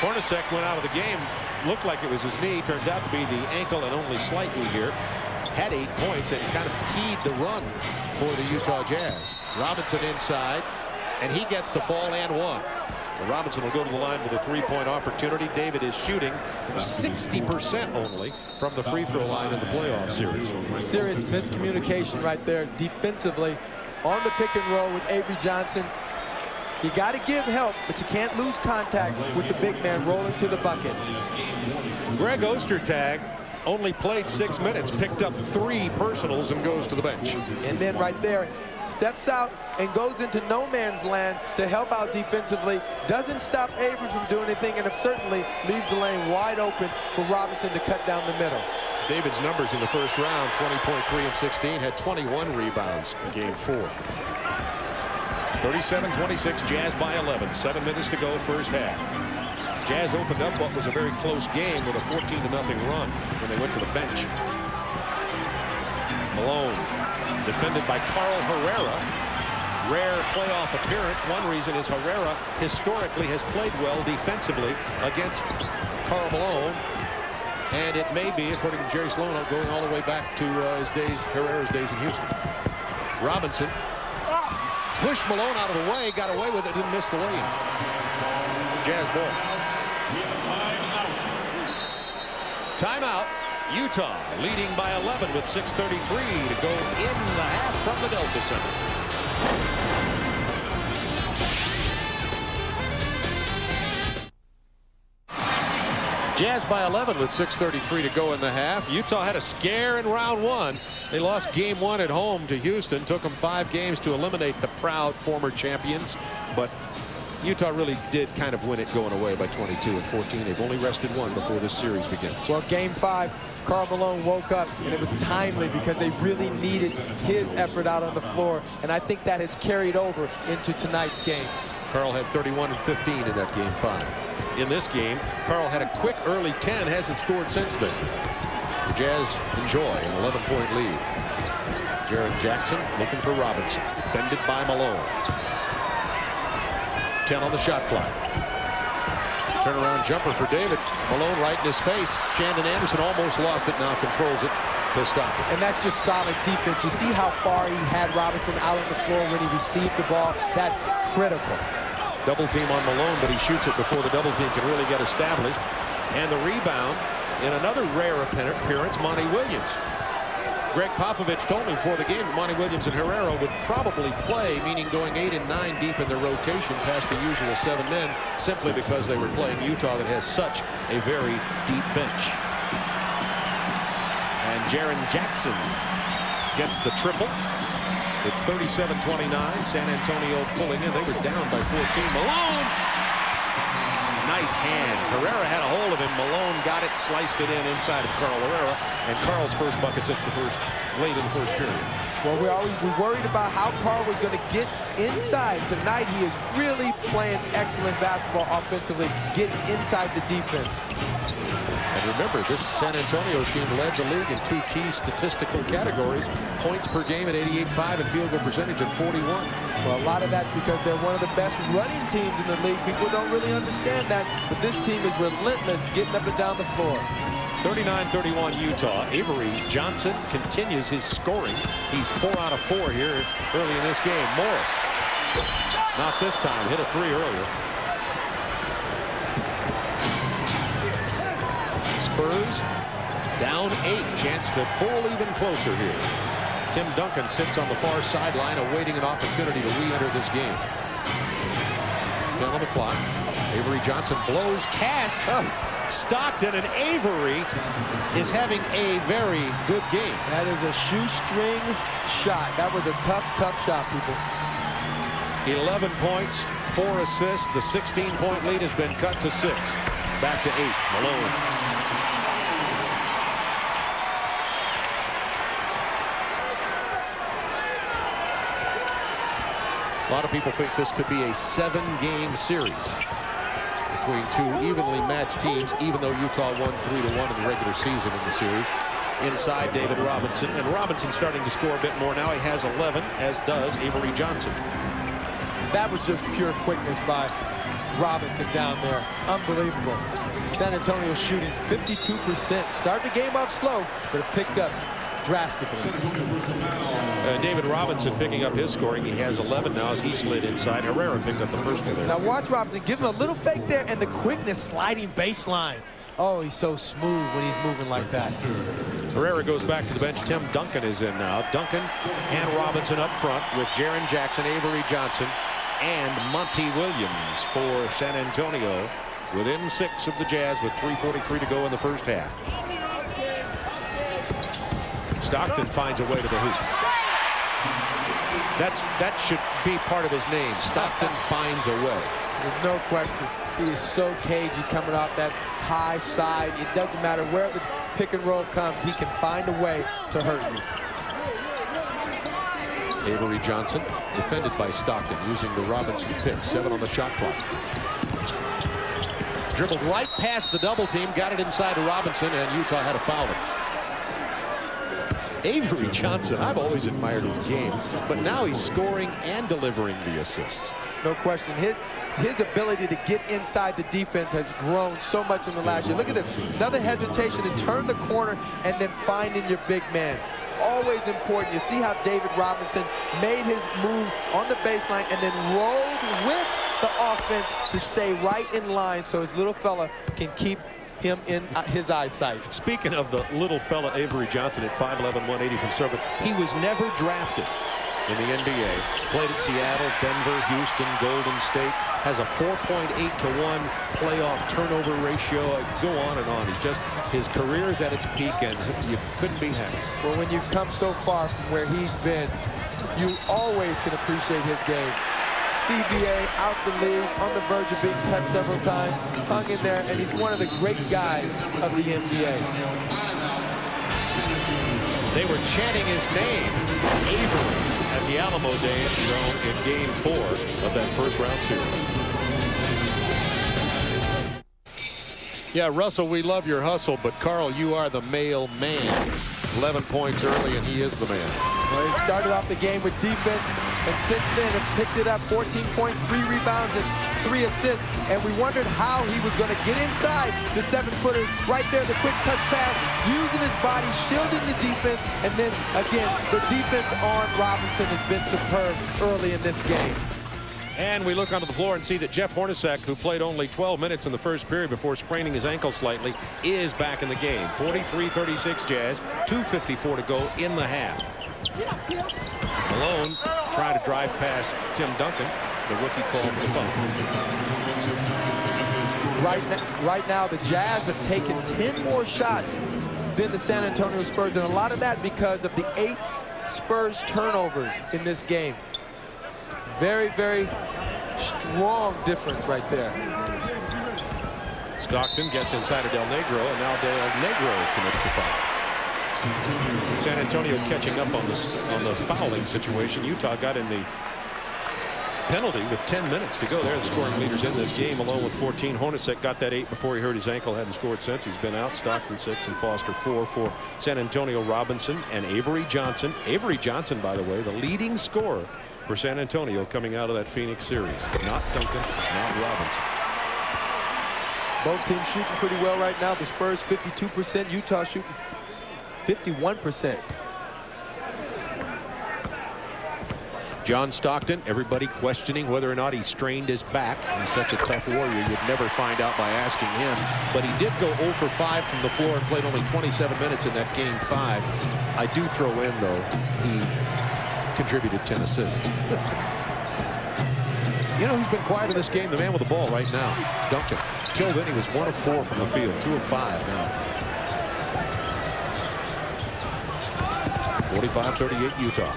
Hornacek went out of the game. Looked like it was his knee. Turns out to be the ankle, and only slightly here. Had 8 points and kind of keyed the run for the Utah Jazz. Robinson inside, and he gets the fall and 1. So Robinson will go to the line with a 3-point opportunity. David is shooting 60% only from the free throw line in the playoff series.
Serious miscommunication right there defensively on the pick and roll with Avery Johnson. You got to give help, but you can't lose contact with the big man rolling to the bucket.
Greg Ostertag only played 6 minutes, picked up 3 personals, and goes to the bench.
And then right there, steps out and goes into no man's land to help out defensively. Doesn't stop Avery from doing anything, and it certainly leaves the lane wide open for Robinson to cut down the middle.
David's numbers in the first round, 20.3 and 16, had 21 rebounds in game 4. 37-26, Jazz by 11. 7 minutes to go, first half. Jazz opened up what was a very close game with a 14-0 run when they went to the bench. Malone, defended by Carl Herrera. Rare playoff appearance. One reason is Herrera historically has played well defensively against Karl Malone. And it may be, according to Jerry Sloan, going all the way back to Herrera's days in Houston. Robinson pushed Malone out of the way, got away with it, didn't miss the lane. Jazz ball. Timeout. Utah leading by 11 with 6:33 to go in the half from the Delta Center. Jazz by 11 with 6:33 to go in the half. Utah had a scare in round 1. They lost game 1 at home to Houston. Took them 5 games to eliminate the proud former champions. But Utah really did kind of win it going away by 22 and 14. They've only rested 1 before this series begins.
Well, game 5, Karl Malone woke up, and it was timely because they really needed his effort out on the floor. And I think that has carried over into tonight's game.
Karl had 31 and 15 in that game 5. In this game, Karl had a quick early 10, hasn't scored since then. The Jazz enjoy an 11-point lead. Jaren Jackson looking for Robinson, defended by Malone. 10 on the shot clock. Turnaround jumper for David. Malone right in his face. Shandon Anderson almost lost it, now controls it to stop it.
And that's just solid defense. You see how far he had Robinson out on the floor when he received the ball. That's critical.
Double team on Malone, but he shoots it before the double team can really get established. And the rebound in another rare appearance, Monty Williams. Greg Popovich told me before the game that Monty Williams and Herrera would probably play, meaning going 8 and 9 deep in their rotation past the usual 7 men, simply because they were playing Utah that has such a very deep bench. And Jaren Jackson gets the triple. It's 37-29. San Antonio pulling in. They were down by 14. Malone! Nice hands. Herrera had a hold of him. Malone got it, sliced it in inside of Carl Herrera. And Carl's first bucket sits the first late in the first period.
Well, we worried about how Karl was going to get inside. Tonight, he is really playing excellent basketball offensively, getting inside the defense.
And remember, this San Antonio team led the league in 2 key statistical categories: points per game at 88.5 and field goal percentage at 41.
Well, a lot of that's because they're one of the best running teams in the league. People don't really understand that, but this team is relentless getting up and down the floor.
39-31 Utah. Avery Johnson continues his scoring. He's 4 out of 4 here early in this game. Morris, not this time, hit a 3 earlier. Spurs down 8, chance to pull even closer here. Tim Duncan sits on the far sideline awaiting an opportunity to re-enter this game. 10 on the clock. Avery Johnson blows past Stockton, and Avery is having a very good game.
That is a shoestring shot. That was a tough shot, people.
11 points, 4 assists. The 16-point lead has been cut to 6. Back to 8. Malone. A lot of people think this could be a 7-game series between 2 evenly matched teams, even though Utah won 3-1 in the regular season in the series. Inside David Robinson, and Robinson starting to score a bit more now. He has 11, as does Avery Johnson.
That was just pure quickness by Robinson down there. Unbelievable. San Antonio shooting 52%. Started the game off slow, but it picked up drastically.
David Robinson picking up his scoring. He has 11 now as he slid inside. Herrera picked up the first one there.
Now watch Robinson. Give him a little fake there, and the quickness sliding baseline. Oh, he's so smooth when he's moving like that.
Herrera goes back to the bench. Tim Duncan is in now. Duncan and Robinson up front with Jaren Jackson, Avery Johnson, and Monty Williams for San Antonio. Within 6 of the Jazz with 3:43 to go in the first half. Stockton finds a way to the hoop. That should be part of his name. Stockton finds a way.
There's no question. He is so cagey coming off that high side. It doesn't matter where the pick and roll comes. He can find a way to hurt you.
Avery Johnson defended by Stockton using the Robinson pick. 7 on the shot clock. Dribbled right past the double team, got it inside to Robinson, and Utah had to foul him. Avery Johnson, I've always admired his game, but now he's scoring and delivering the assists.
No question. His ability to get inside the defense has grown so much in the last year. Look at this. Another hesitation to turn the corner and then finding your big man. Always important. You see how David Robinson made his move on the baseline and then rolled with the offense to stay right in line so his little fella can keep him in his eyesight.
Speaking of the little fella Avery Johnson at 5'11", 180 from Servant, he was never drafted in the NBA. Played at Seattle, Denver, Houston, Golden State. Has a 4.8 to 1 playoff turnover ratio. Go on and on. His career is at its peak, and you couldn't be happy.
Well, when you've come so far from where he's been, you always can appreciate his game. CBA, out the league, on the verge of being cut several times, hung in there, and he's one of the great guys of the NBA.
They were chanting his name, Avery, at the Alamo Dome in Game 4 of that first-round series. Yeah, Russell, we love your hustle, but Carl, you are the mailman. 11 points early, and he is the man.
Well, he started off the game with defense, and since then have picked it up. 14 points, 3 rebounds, and 3 assists. And we wondered how he was going to get inside the 7-footer. Right there, the quick touch pass, using his body, shielding the defense. And then, again, the defense on Robinson has been superb early in this game.
And we look onto the floor and see that Jeff Hornacek, who played only 12 minutes in the first period before spraining his ankle slightly, is back in the game. 43-36 Jazz, 2:54 to go in the half. Malone trying to drive past Tim Duncan. The rookie called for the foul.
Right now, the Jazz have taken 10 more shots than the San Antonio Spurs, and a lot of that because of the 8 Spurs turnovers in this game. Very, very strong difference right there.
Stockton gets inside of Del Negro, and now Del Negro commits the foul. So San Antonio catching up on the fouling situation. Utah got in the penalty with 10 minutes to go. They're the scoring leaders in this game, along with 14. Hornacek got that 8 before he hurt his ankle. Hadn't scored since. He's been out. Stockton 6 and Foster 4 for San Antonio. Robinson and Avery Johnson. Avery Johnson, by the way, the leading scorer for San Antonio coming out of that Phoenix series. Not Duncan, not Robinson.
Both teams shooting pretty well right now. The Spurs 52%, Utah shooting 51%.
John Stockton, everybody questioning whether or not he strained his back. He's such a tough warrior, you'd never find out by asking him. But he did go 0 for 5 from the floor and played only 27 minutes in that Game 5. I do throw in, though, he contributed 10 assists. You know, he's been quiet in this game, the man with the ball right now, Duncan. Till then, he was 1 of 4 from the field, 2 of 5 now. 45-38 Utah.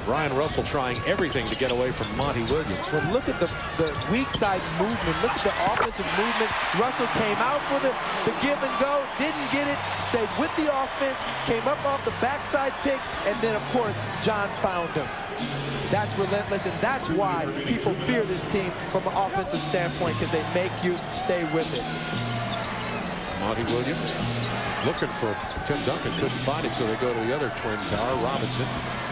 Brian Russell trying everything to get away from Monty Williams.
Well, look at the weak side movement. Look at the offensive movement. Russell came out for the give and go, didn't get it, stayed with the offense, came up off the backside pick, and then, of course, John found him. That's relentless, and that's why people fear this team from an offensive standpoint, because they make you stay with it.
Monty Williams looking for Tim Duncan, couldn't find him, so they go to the other twin tower. Robinson,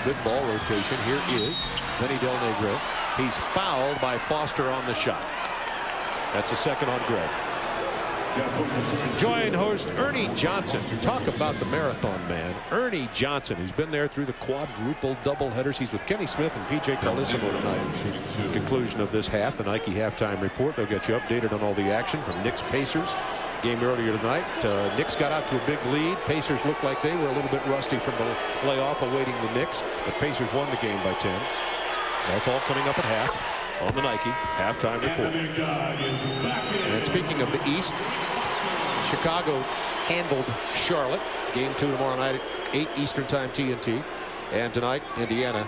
good ball rotation. Here is Benny Del Negro. He's fouled by Foster on the shot. That's a second on Greg. Join host Ernie Johnson. Talk about the marathon man. Ernie Johnson, who's been there through the quadruple doubleheaders. He's with Kenny Smith and P.J. Carlissimo tonight. The conclusion of this half, the Nike halftime report. They'll get you updated on all the action from Knicks Pacers. Game earlier tonight. Knicks got out to a big lead. Pacers looked like they were a little bit rusty from the layoff awaiting the Knicks. But Pacers won the game by 10. That's all coming up at half on the Nike halftime report. And speaking of the East, Chicago handled Charlotte. Game 2 tomorrow night at 8 Eastern Time, TNT. And tonight, Indiana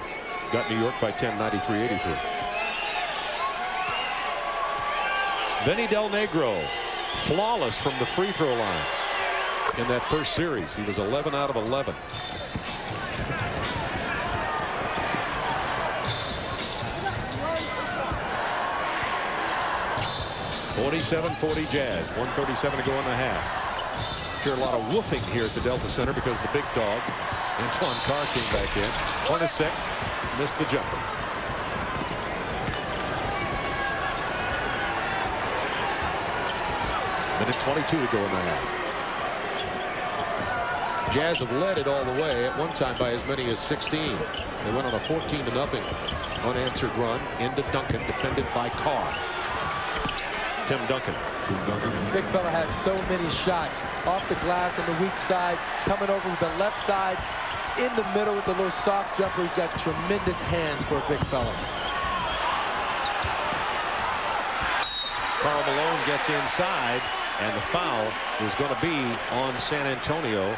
got New York by 10, 93-83. Vinny Del Negro, flawless from the free throw line in that first series. He was 11 out of 11. (47-40) Jazz. 1:37 to go in the half. Hear a lot of woofing here at the Delta Center because the big dog, Antoine Carr, came back in. Hornacek missed the jumper. Minute 22 to go in the half. Jazz have led it all the way at one time by as many as 16. They went on a 14-0 unanswered run into Duncan, defended by Carr. Tim Duncan.
Big fella has so many shots off the glass on the weak side, coming over with the left side, in the middle with the little soft jumper. He's got tremendous hands for a big fella.
Karl Malone gets inside, and the foul is going to be on San Antonio.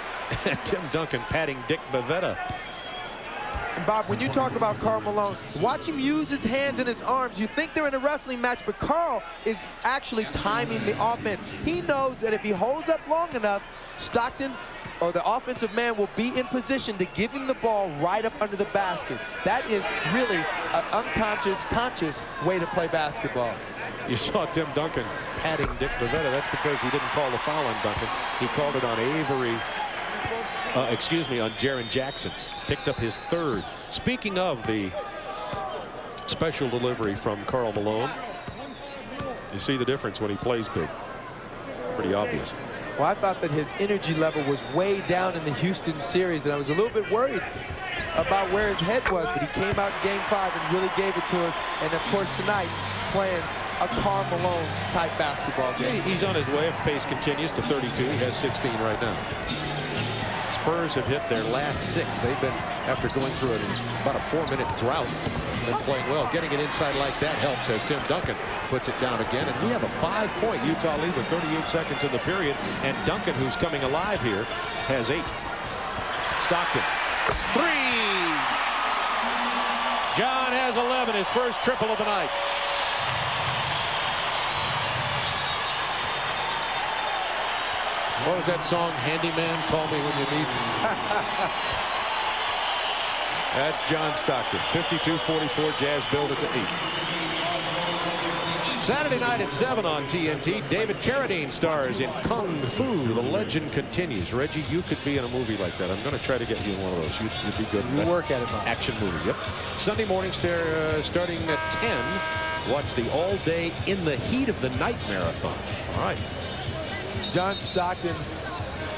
Tim Duncan patting Dick Bavetta.
And Bob, when you talk about Karl Malone, watch him use his hands and his arms. You think they're in a wrestling match, but Karl is actually timing the offense. He knows that if he holds up long enough, Stockton or the offensive man will be in position to give him the ball right up under the basket. That is really an unconscious, conscious way to play basketball.
You saw Tim Duncan patting Dick Bavetta. That's because he didn't call the foul on Duncan. He called it on on Jaren Jackson. Picked up his third. Speaking of the special delivery from Karl Malone, you see the difference when he plays big. Pretty obvious.
Well, I thought that his energy level was way down in the Houston series, and I was a little bit worried about where his head was, but he came out in Game 5 and really gave it to us. And, of course, tonight, playing a Karl Malone type basketball game.
He's on his way. If pace continues to 32, he has 16 right now. Spurs have hit their last 6. They've been, after going through about a 4-minute drought, been playing well. Getting it inside like that helps as Tim Duncan puts it down again. And we have a 5-point Utah lead with 38 seconds in the period. And Duncan, who's coming alive here, has 8. Stockton. 3! John has 11, his first triple of the night. What was that song? Handyman, call me when you need me. That's John Stockton. 52-44, Jazz build it to 8. Saturday night at 7 on TNT, David Carradine stars in Kung Fu. The legend continues. Reggie, you could be in a movie like that. I'm going to try to get you in one of those. You'd be good.
You work at it, Bob.
Action movie, yep. Sunday mornings, they're starting at 10. Watch the all-day In the Heat of the Night marathon. All right.
John Stockton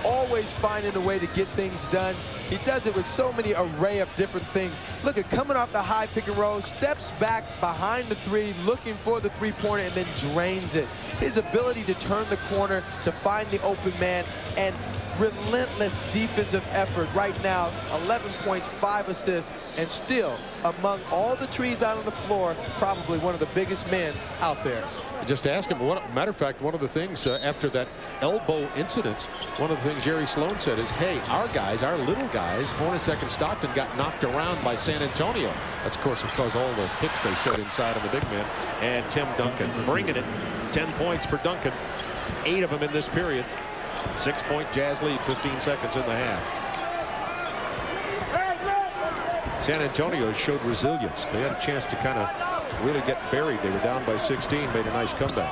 always finding a way to get things done. He does it with so many array of different things. Look at coming off the high pick and roll, steps back behind the 3, looking for the 3-pointer, and then drains it. His ability to turn the corner, to find the open man, and relentless defensive effort right now. 11 points, 5 assists, and still among all the trees out on the floor, probably one of the biggest men out there.
Just ask him. Matter of fact, one of the things after that elbow incident, one of the things Jerry Sloan said is, hey, our guys, our little guys, Hornacek and Stockton got knocked around by San Antonio. That's, of course, because all the picks they set inside on the big man. And Tim Duncan bringing it. 10 points for Duncan. 8 of them in this period. 6-point Jazz lead, 15 seconds in the half. San Antonio showed resilience. They had a chance to kind of really get buried. They were down by 16, made a nice comeback.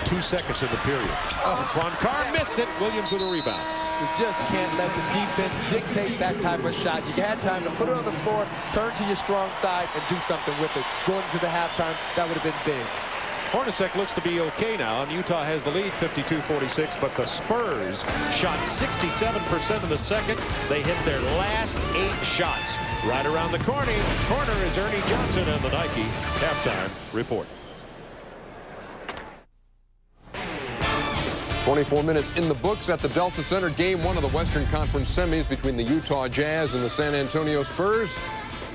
2 seconds in the period. Antoine Carr missed it. Williams with a rebound.
You just can't let the defense dictate that type of shot. You had time to put it on the floor, turn to your strong side, and do something with it. Going to the halftime, that would have been big.
Hornacek looks to be okay now, and Utah has the lead 52-46, but the Spurs shot 67% in the second. They hit their last 8 shots. Right around the corner is Ernie Johnson and the Nike halftime report.
24 minutes in the books at the Delta Center. Game 1 of the Western Conference semis between the Utah Jazz and the San Antonio Spurs.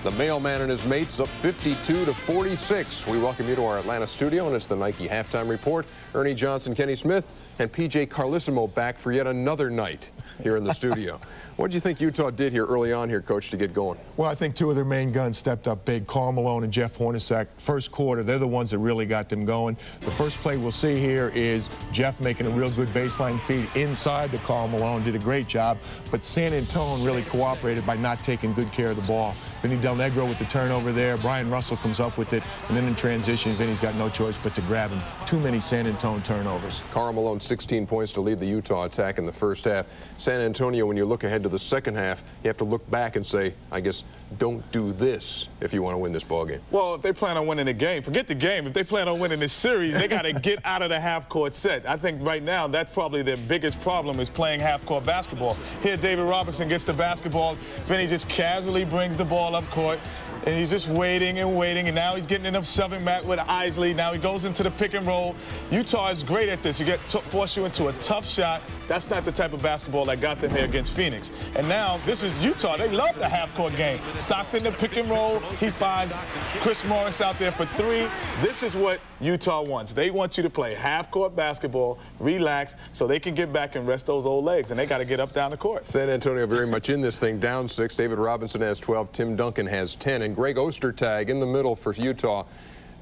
The mailman and his mates up 52-46. We welcome you to our Atlanta studio, and it's the Nike Halftime Report. Ernie Johnson, Kenny Smith, and PJ Carlissimo back for yet another night here in the studio. What did you think Utah did here early on here, Coach, to get going?
Well, I think two of their main guns stepped up big. Karl Malone and Jeff Hornacek. First quarter, they're the ones that really got them going. The first play we'll see here is Jeff making a real good baseline feed inside to Karl Malone. Did a great job, but San Antonio really cooperated by not taking good care of the ball. Vinny Del Negro with the turnover there. Brian Russell comes up with it, and then in transition, Vinny's got no choice but to grab him. Too many San Antonio turnovers.
Karl Malone, 16 points to lead the Utah attack in the first half. San Antonio, when you look ahead to the second half, you have to look back and say, I guess, don't do this if you want to win this ball game.
Well, if they plan on winning the game, forget the game. If they plan on winning this series, they got to get out of the half-court set. I think right now that's probably their biggest problem is playing half-court basketball. Here, David Robinson gets the basketball. Vinny just casually brings the ball up court, and he's just waiting and waiting, and now he's getting up shoving back with Isley. Now he goes into the pick and roll. Utah is great at this. You force you into a tough shot. That's not the type of basketball that got them here against Phoenix. And now this is Utah. They love the half-court game. Stockton the pick and roll. He finds Chris Morris out there for three. This is what Utah wants. They want you to play half-court basketball, relax, so they can get back and rest those old legs, and they got to get up down the court.
San Antonio very much in this thing, down 6. David Robinson has 12. Tim Duncan has 10. And Greg Ostertag in the middle for Utah.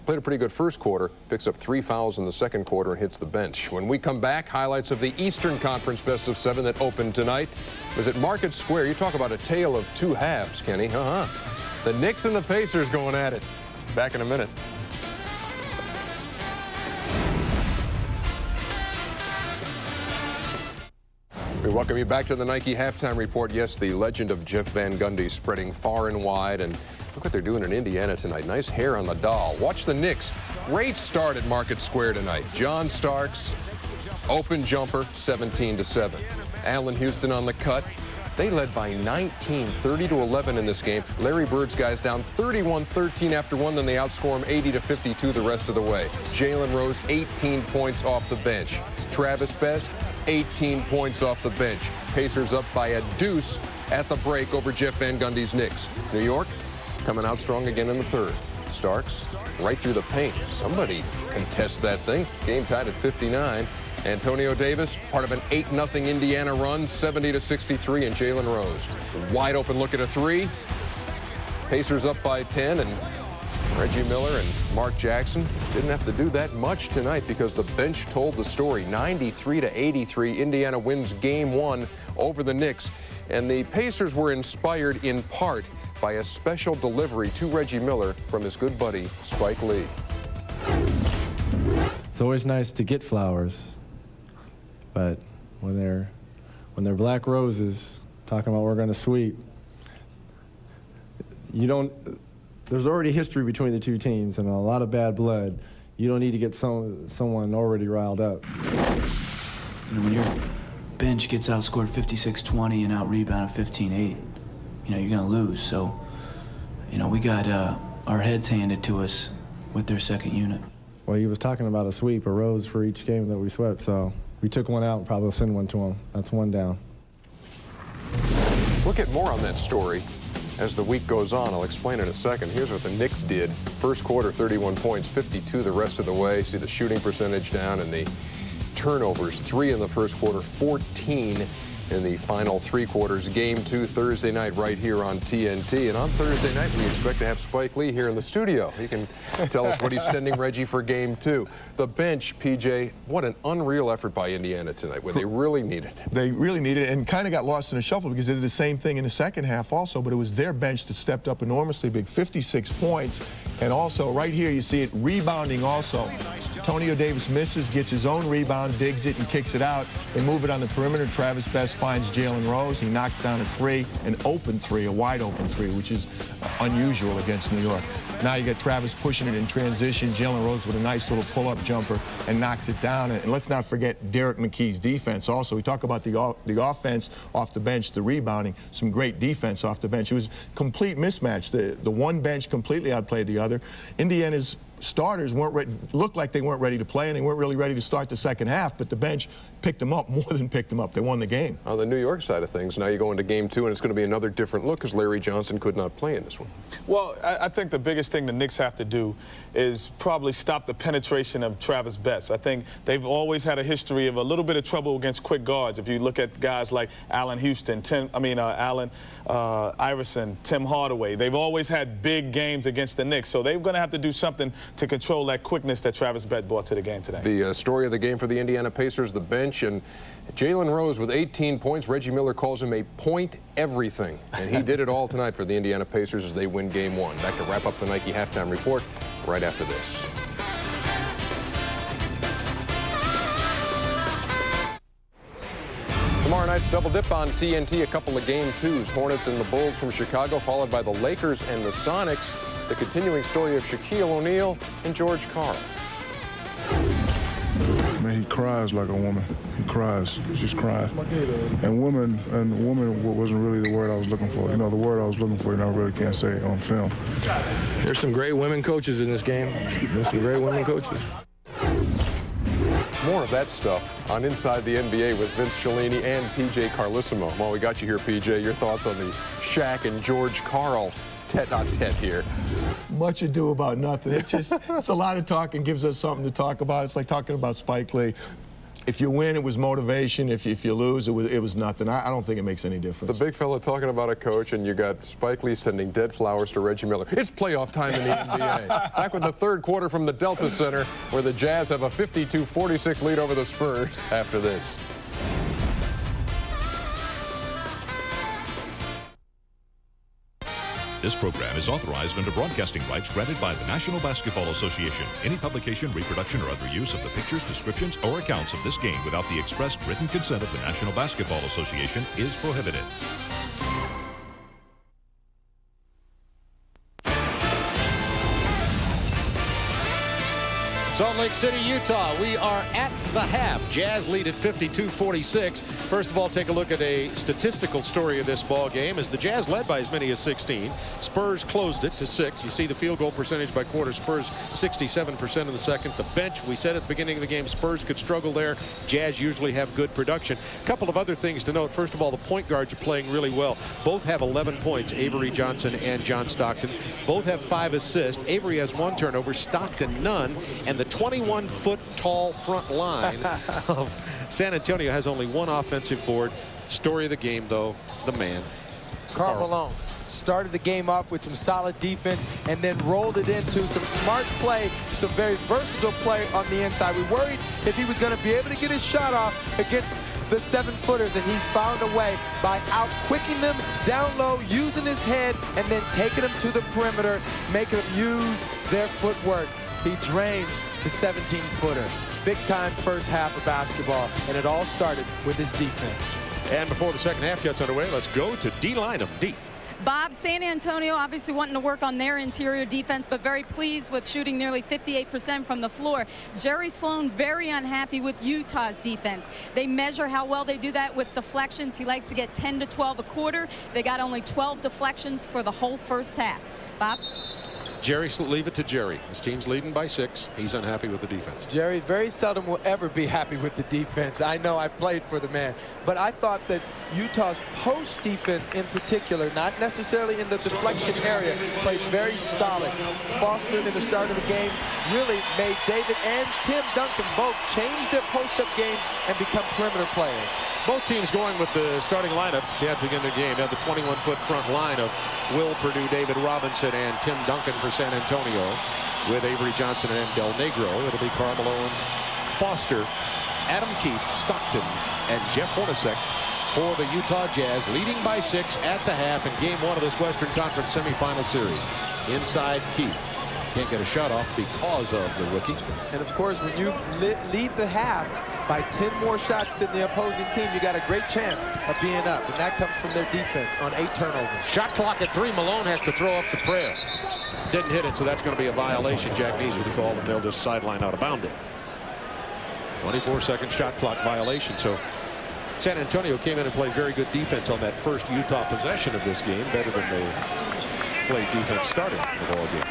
Played a pretty good first quarter, picks up 3 fouls in the second quarter and hits the bench. When we come back, highlights of the Eastern Conference Best of 7 that opened tonight. It was at Market Square. You talk about a tale of two halves, Kenny. The Knicks and the Pacers going at it. Back in a minute. We welcome you back to the Nike Halftime Report. Yes, the legend of Jeff Van Gundy spreading far and wide, and look what they're doing in Indiana tonight. Nice hair on the doll. Watch the Knicks. Great start at Market Square tonight. John Starks, open jumper, 17-7. Allen Houston on the cut. They led by 19, 30-11 in this game. Larry Bird's guys down 31-13 after one, then they outscore them 80-52 the rest of the way. Jalen Rose, 18 points off the bench. Travis Best, 18 points off the bench. Pacers up by a deuce at the break over Jeff Van Gundy's Knicks. New York coming out strong again in the third. Starks right through the paint. Somebody contest that thing. Game tied at 59. Antonio Davis, part of an 8-0 Indiana run, 70-63, and Jalen Rose. Wide open look at a three. Pacers up by 10, and Reggie Miller and Mark Jackson didn't have to do that much tonight because the bench told the story. 93-83, Indiana wins game 1 over the Knicks. And the Pacers were inspired in part by a special delivery to Reggie Miller from his good buddy, Spike Lee.
It's always nice to get flowers, but when they're black roses, talking about we're going to sweep, there's already history between the two teams and a lot of bad blood. You don't need to get someone already riled up.
You know, when your bench gets outscored 56-20 and out-rebounded 15-8, you know, you're going to lose. So, you know, we got our heads handed to us with their second unit.
Well, he was talking about a sweep, a rose for each game that we swept, so we took one out and probably send one to him. That's one down.
We'll get more on that story as the week goes on. I'll explain in a second. Here's what the Knicks did. First quarter, 31 points, 52 the rest of the way. See the shooting percentage down and the turnovers. 3 in the first quarter, 14 in the final 3 quarters. Game 2 Thursday night right here on TNT. And on Thursday night, we expect to have Spike Lee here in the studio. He can tell us what he's sending Reggie for game 2. The bench, PJ, what an unreal effort by Indiana tonight when they really need it.
They really needed it and kind of got lost in the shuffle because they did the same thing in the second half also, but it was their bench that stepped up enormously big, 56 points. And also, right here, you see it rebounding also. Antonio Davis misses, gets his own rebound, digs it, and kicks it out. They move it on the perimeter. Travis Best finds Jalen Rose. He knocks down a 3, an open 3, a wide open 3, which is unusual against New York. Now you got Travis pushing it in transition. Jalen Rose with a nice little pull-up jumper and knocks it down. And let's not forget Derek McKee's defense also. We talk about the offense off the bench, the rebounding, some great defense off the bench. It was a complete mismatch. The one bench completely outplayed the other. Indiana's starters looked like they weren't ready to play, and they weren't really ready to start the second half, but the bench picked them up more than picked them up. They won the game.
On the New York side of things, now you go into game 2, and it's going to be another different look because Larry Johnson could not play in this one.
Well, I think the biggest thing the Knicks have to do is probably stop the penetration of Travis Betts. I think they've always had a history of a little bit of trouble against quick guards. If you look at guys like Allen Houston, Allen Iverson, Tim Hardaway, they've always had big games against the Knicks. So they're going to have to do something to control that quickness that Travis Betts brought to the game today.
The story of the game for the Indiana Pacers, the bench, and Jalen Rose with 18 points. Reggie Miller calls him a point everything, and he did it all tonight for the Indiana Pacers as they win game 1. Back to wrap up the Nike halftime report right after this. Tomorrow night's double dip on TNT, a couple of game 2s. Hornets and the Bulls from Chicago, followed by the Lakers and the Sonics. The continuing story of Shaquille O'Neal and George Karl.
Man, he cries like a woman. He cries. He just cries. And woman wasn't really the word I was looking for. You know, the word I was looking for, I really can't say on film.
There's some great women coaches in this game. There's some great women coaches.
More of that stuff on Inside the NBA with Vince Cellini and PJ Carlissimo. Well, we got you here, PJ. Your thoughts on the Shaq and George Karl tete-a-tete here?
Much ado about nothing. It's just, it's a lot of talk and gives us something to talk about. It's like talking about Spike Lee. If you win, it was motivation. If you lose, it was nothing. I don't think it makes any difference.
The big fella talking about a coach, and you got Spike Lee sending dead flowers to Reggie Miller. It's playoff time in the NBA. Back with the third quarter from the Delta Center, where the Jazz have a 52-46 lead over the Spurs after this.
This program is authorized under broadcasting rights granted by the National Basketball Association. Any publication, reproduction, or other use of the pictures, descriptions, or accounts of this game without the expressed written consent of the National Basketball Association is prohibited.
Salt Lake City, Utah. We are at the half. Jazz lead at 52-46. First of all, take a look at a statistical story of this ball game as the Jazz led by as many as 16. Spurs closed it to 6. You see the field goal percentage by quarter. Spurs 67% in the second. The bench, we said at the beginning of the game, Spurs could struggle there. Jazz usually have good production. A couple of other things to note. First of all, the point guards are playing really well. Both have 11 points, Avery Johnson and John Stockton. Both have 5 assists. Avery has 1 turnover, Stockton none. And the 21-foot tall front line of San Antonio has only 1 offensive board. Story of the game, though, the man,
Karl Malone started the game off with some solid defense and then rolled it into some smart play, some very versatile play on the inside. We worried if he was going to be able to get his shot off against the 7-footers, and he's found a way by out-quicking them down low, using his head, and then taking them to the perimeter, making them use their footwork. He drains the 17-footer. Big-time first half of basketball, and it all started with his defense.
And before the second half gets underway, let's go to D-line of D.
Bob, San Antonio obviously wanting to work on their interior defense, but very pleased with shooting nearly 58% from the floor. Jerry Sloan very unhappy with Utah's defense. They measure how well they do that with deflections. He likes to get 10 to 12 a quarter. They got only 12 deflections for the whole first half. Bob?
Jerry, leave it to Jerry. His team's leading by 6. He's unhappy with the defense.
Jerry very seldom will ever be happy with the defense. I know, I played for the man. But I thought that Utah's post defense in particular, not necessarily in the deflection area, played very solid. Foster in the start of the game really made David and Tim Duncan both change their post-up game and become perimeter players.
Both teams going with the starting lineups at the beginning of the game. They have the 21-foot front line of Will Perdue, David Robinson, and Tim Duncan for San Antonio, with Avery Johnson and Del Negro. It'll be Karl Malone, Foster, Adam Keefe, Stockton, and Jeff Hornacek for the Utah Jazz, leading by 6 at the half in game 1 of this Western Conference semifinal series. Inside Keefe. Can't get a shot off because of the rookie.
And of course, when you lead the half by 10 more shots than the opposing team, you got a great chance of being up. And that comes from their defense on 8 turnovers.
Shot clock at 3. Malone has to throw up the prayer. Didn't hit it, so that's going to be a violation. Jack Nees with the call, and they'll just sideline out of bounds it. 24-second shot clock violation. So San Antonio came in and played very good defense on that first Utah possession of this game, better than they played defense starting the ball game.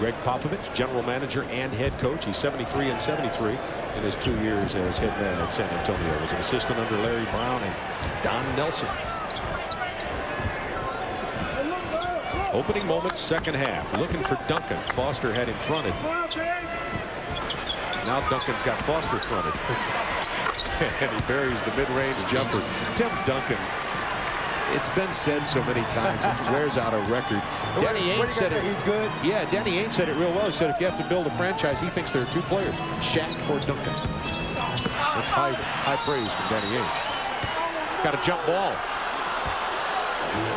Greg Popovich, general manager and head coach. He's 73 and 73 in his 2 years as head man at San Antonio. He was an assistant under Larry Brown and Don Nelson. Opening moments, second half. Looking for Duncan. Foster had him fronted. Now Duncan's got Foster fronted. And he buries the mid-range jumper. Tim Duncan. It's been said so many times, it wears out a record. Danny Ainge said it.
He's good.
Yeah, Danny Ainge said it real well. He said if you have to build a franchise, he thinks there are 2 players, Shaq or Duncan. That's high praise from Danny Ainge. Got a jump ball.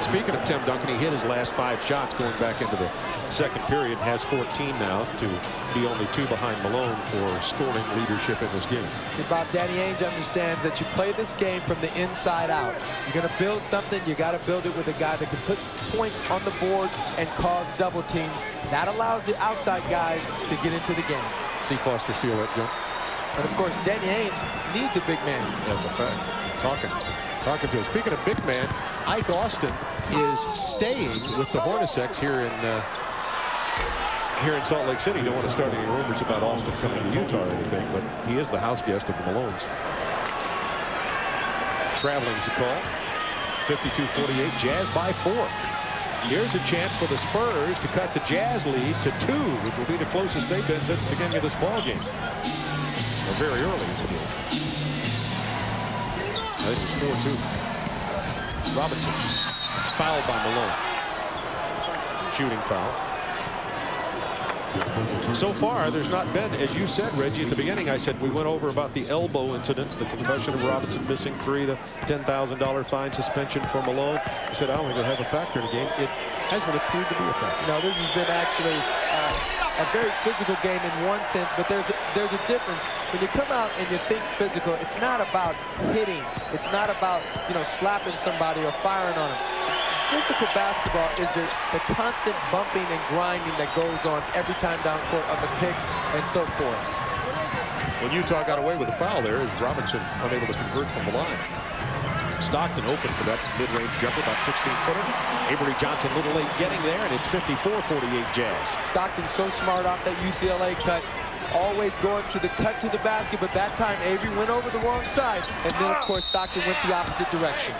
Speaking of Tim Duncan, he hit his last 5 shots going back into the second period. Has 14 now to be only 2 behind Malone for scoring leadership in this game.
Bob, Danny Ainge understands that you play this game from the inside out. You're going to build something, you got to build it with a guy that can put points on the board and cause double teams. That allows the outside guys to get into the game.
See Foster steal that jump.
And of course, Danny Ainge needs a big man.
That's a fact. Talking to him. Speaking of big man, Ike Austin is staying with the Hornaceks here in Salt Lake City. Don't want to start any rumors about Austin coming to Utah or anything, but he is the house guest of the Malones. Traveling's the call. 52-48, Jazz by 4. Here's a chance for the Spurs to cut the Jazz lead to 2, which will be the closest they've been since the beginning of this ball game. Or very early in the game. I think it's 4-2. Robinson fouled by Malone. Shooting foul. So far, there's not been, as you said, Reggie, at the beginning, I said we went over about the elbow incidents, the concussion of Robinson missing 3, the $10,000 fine suspension for Malone. I said, I don't think it'll have a factor in the game. It hasn't appeared to be a factor.
No, this has been actually a very physical game in one sense, but there's a difference. When you come out and you think physical, it's not about hitting. It's not about, slapping somebody or firing on them. Physical basketball is the constant bumping and grinding that goes on every time down court on the picks and so forth.
When Utah got away with a foul there, is Robinson unable to convert from the line. Stockton open for that mid-range jumper, about 16-footer. Avery Johnson a little late getting there, and it's 54-48 Jazz.
Stockton's so smart off that UCLA cut. Always going to the cut to the basket, but that time Avery went over the wrong side, and then, of course, Stockton went the opposite direction.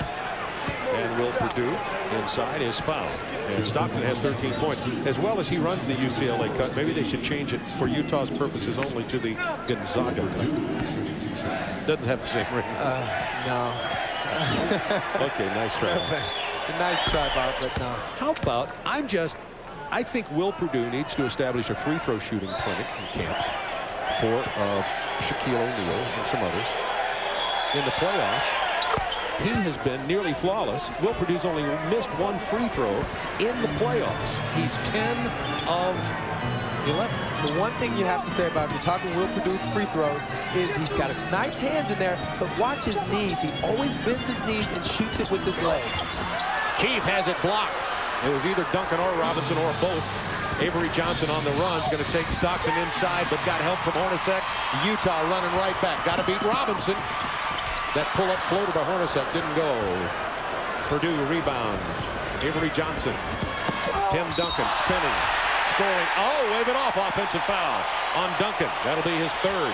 And Will Perdue inside is fouled. And Stockton has 13 points. As well as he runs the UCLA cut, maybe they should change it for Utah's purposes only to the Gonzaga cut. Doesn't have the same ring.
No.
Okay, nice try.
Nice try, Bob, but no.
How about, I think Will Perdue needs to establish a free throw shooting clinic in camp for Shaquille O'Neal and some others. In the playoffs, he has been nearly flawless. Will Perdue's only missed 1 free throw in the playoffs. He's 10 of 11.
The one thing you have to say about, if you're talking Will Perdue free throws, is he's got his nice hands in there, but watch his knees. He always bends his knees and shoots it with his legs.
Keefe has it blocked. It was either Duncan or Robinson or both. Avery Johnson on the run is going to take Stockton inside, but got help from Hornacek. Utah running right back. Got to beat Robinson. That pull-up floater by Hornacek didn't go. Perdue rebound. Avery Johnson. Tim Duncan spinning. Scoring. Oh, wave it off. Offensive foul on Duncan. That'll be his 3rd.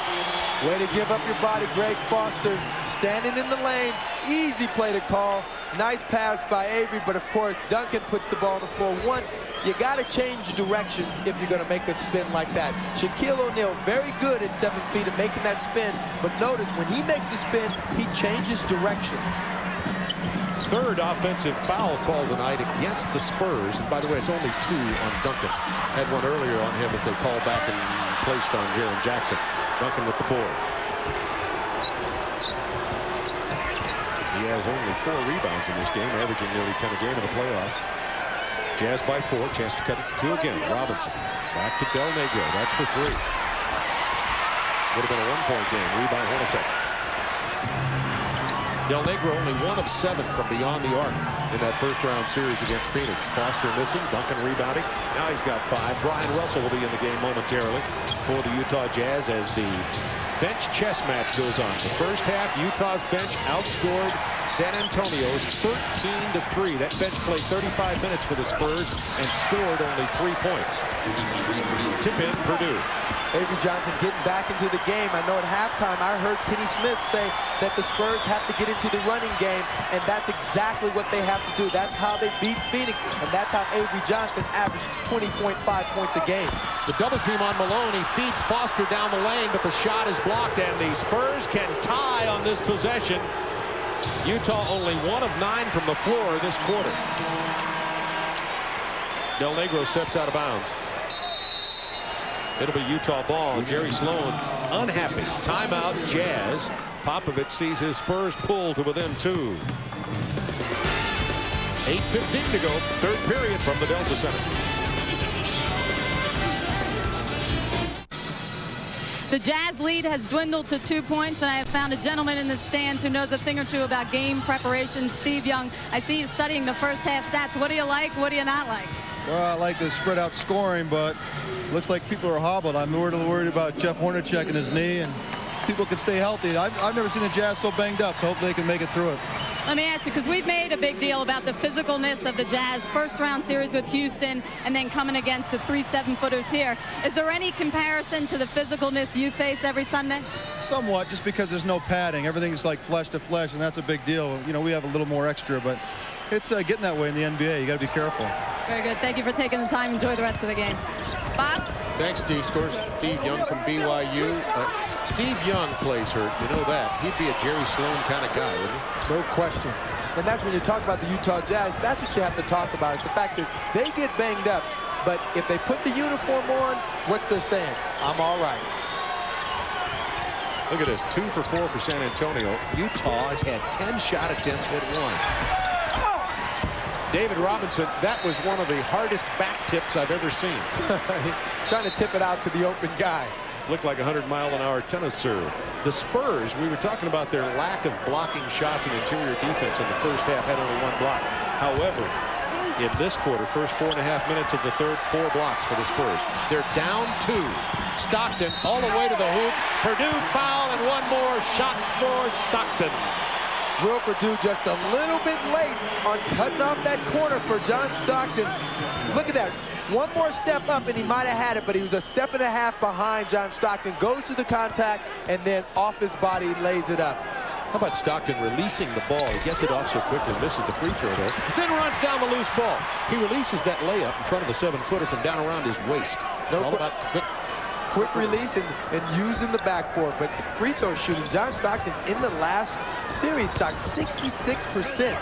Way to give up your body, Greg Foster. Standing in the lane. Easy play to call. Nice pass by Avery, but of course, Duncan puts the ball on the floor once. You got to change directions if you're going to make a spin like that. Shaquille O'Neal, very good at 7 feet at making that spin, but notice when he makes the spin, he changes directions.
3rd offensive foul call tonight against the Spurs. And by the way, it's only 2 on Duncan. Had one earlier on him that they called back and placed on Jaren Jackson. Duncan with the board. He has only 4 rebounds in this game, averaging nearly 10 a game in the playoffs. Jazz by 4, chance to cut it 2 again. Robinson back to Del Negro. That's for 3. Would have been a 1-point game. Rebound Hornacek. Del Negro only 1 of 7 from beyond the arc in that first-round series against Phoenix. Foster missing, Duncan rebounding. Now he's got 5. Brian Russell will be in the game momentarily for the Utah Jazz as the bench chess match goes on. The first half, Utah's bench outscored San Antonio's 13-3. That bench played 35 minutes for the Spurs and scored only 3 points. Tip in Purdue.
Avery Johnson getting back into the game. I know at halftime I heard Kenny Smith say that the Spurs have to get into the running game, and that's exactly what they have to do. That's how they beat Phoenix, and that's how Avery Johnson averaged 20.5 points a game.
The double team on Malone. He feeds Foster down the lane, but the shot is blocked, and the Spurs can tie on this possession. Utah only 1 of 9 from the floor this quarter. Del Negro steps out of bounds. It'll be Utah ball. Jerry Sloan unhappy. Timeout, Jazz. Popovich sees his Spurs pull to within 2. 8:15 to go. Third period from the Delta Center.
The Jazz lead has dwindled to 2 points, and I have found a gentleman in the stands who knows a thing or two about game preparation, Steve Young. I see he's studying the first half stats. What do you like? What do you not like?
Well, I like the spread out scoring, but looks like people are hobbled. I'm worried about Jeff Hornacek and his knee, and people can stay healthy. I've never seen the Jazz so banged up, so hopefully they can make it through it.
Let me ask you, because we've made a big deal about the physicalness of the Jazz first-round series with Houston and then coming against the 3 7-footers here. Is there any comparison to the physicalness you face every Sunday?
Somewhat, just because there's no padding. Everything's like flesh to flesh, and that's a big deal. You know, we have a little more extra, but it's getting that way in the NBA. You got to be careful.
Very good. Thank you for taking the time. Enjoy the rest of the game. Bob?
Thanks, Steve. Scores Steve Young from BYU. Steve Young plays hurt. You know that. He'd be a Jerry Sloan kind of guy, wouldn't he?
No question. And that's when you talk about the Utah Jazz. That's what you have to talk about. It's the fact that they get banged up. But if they put the uniform on, what's their saying? I'm all right.
Look at this. 2 for 4 for San Antonio. Utah has had 10 shot attempts, hit 1. David Robinson, that was one of the hardest back tips I've ever seen.
Trying to tip it out to the open guy.
Looked like a 100-mile-an-hour tennis serve. The Spurs, we were talking about their lack of blocking shots and interior defense in the first half, had only 1 block. However, in this quarter, first 4.5 minutes of the third, 4 blocks for the Spurs. They're down 2. Stockton all the way to the hoop. Purdue foul and 1 more shot for Stockton.
Will Purdue just a little bit late on cutting off that corner for John Stockton. Look at that. 1 more step up and he might have had it, but he was a step and a half behind John Stockton. Goes to the contact and then off his body lays it up.
How about Stockton releasing the ball? He gets it off so quickly, misses the free throw there, then runs down the loose ball. He releases that layup in front of a 7-footer from down around his waist. It's all about
quick release and using the backboard. But free throw shooting, John Stockton in the last series shot 66%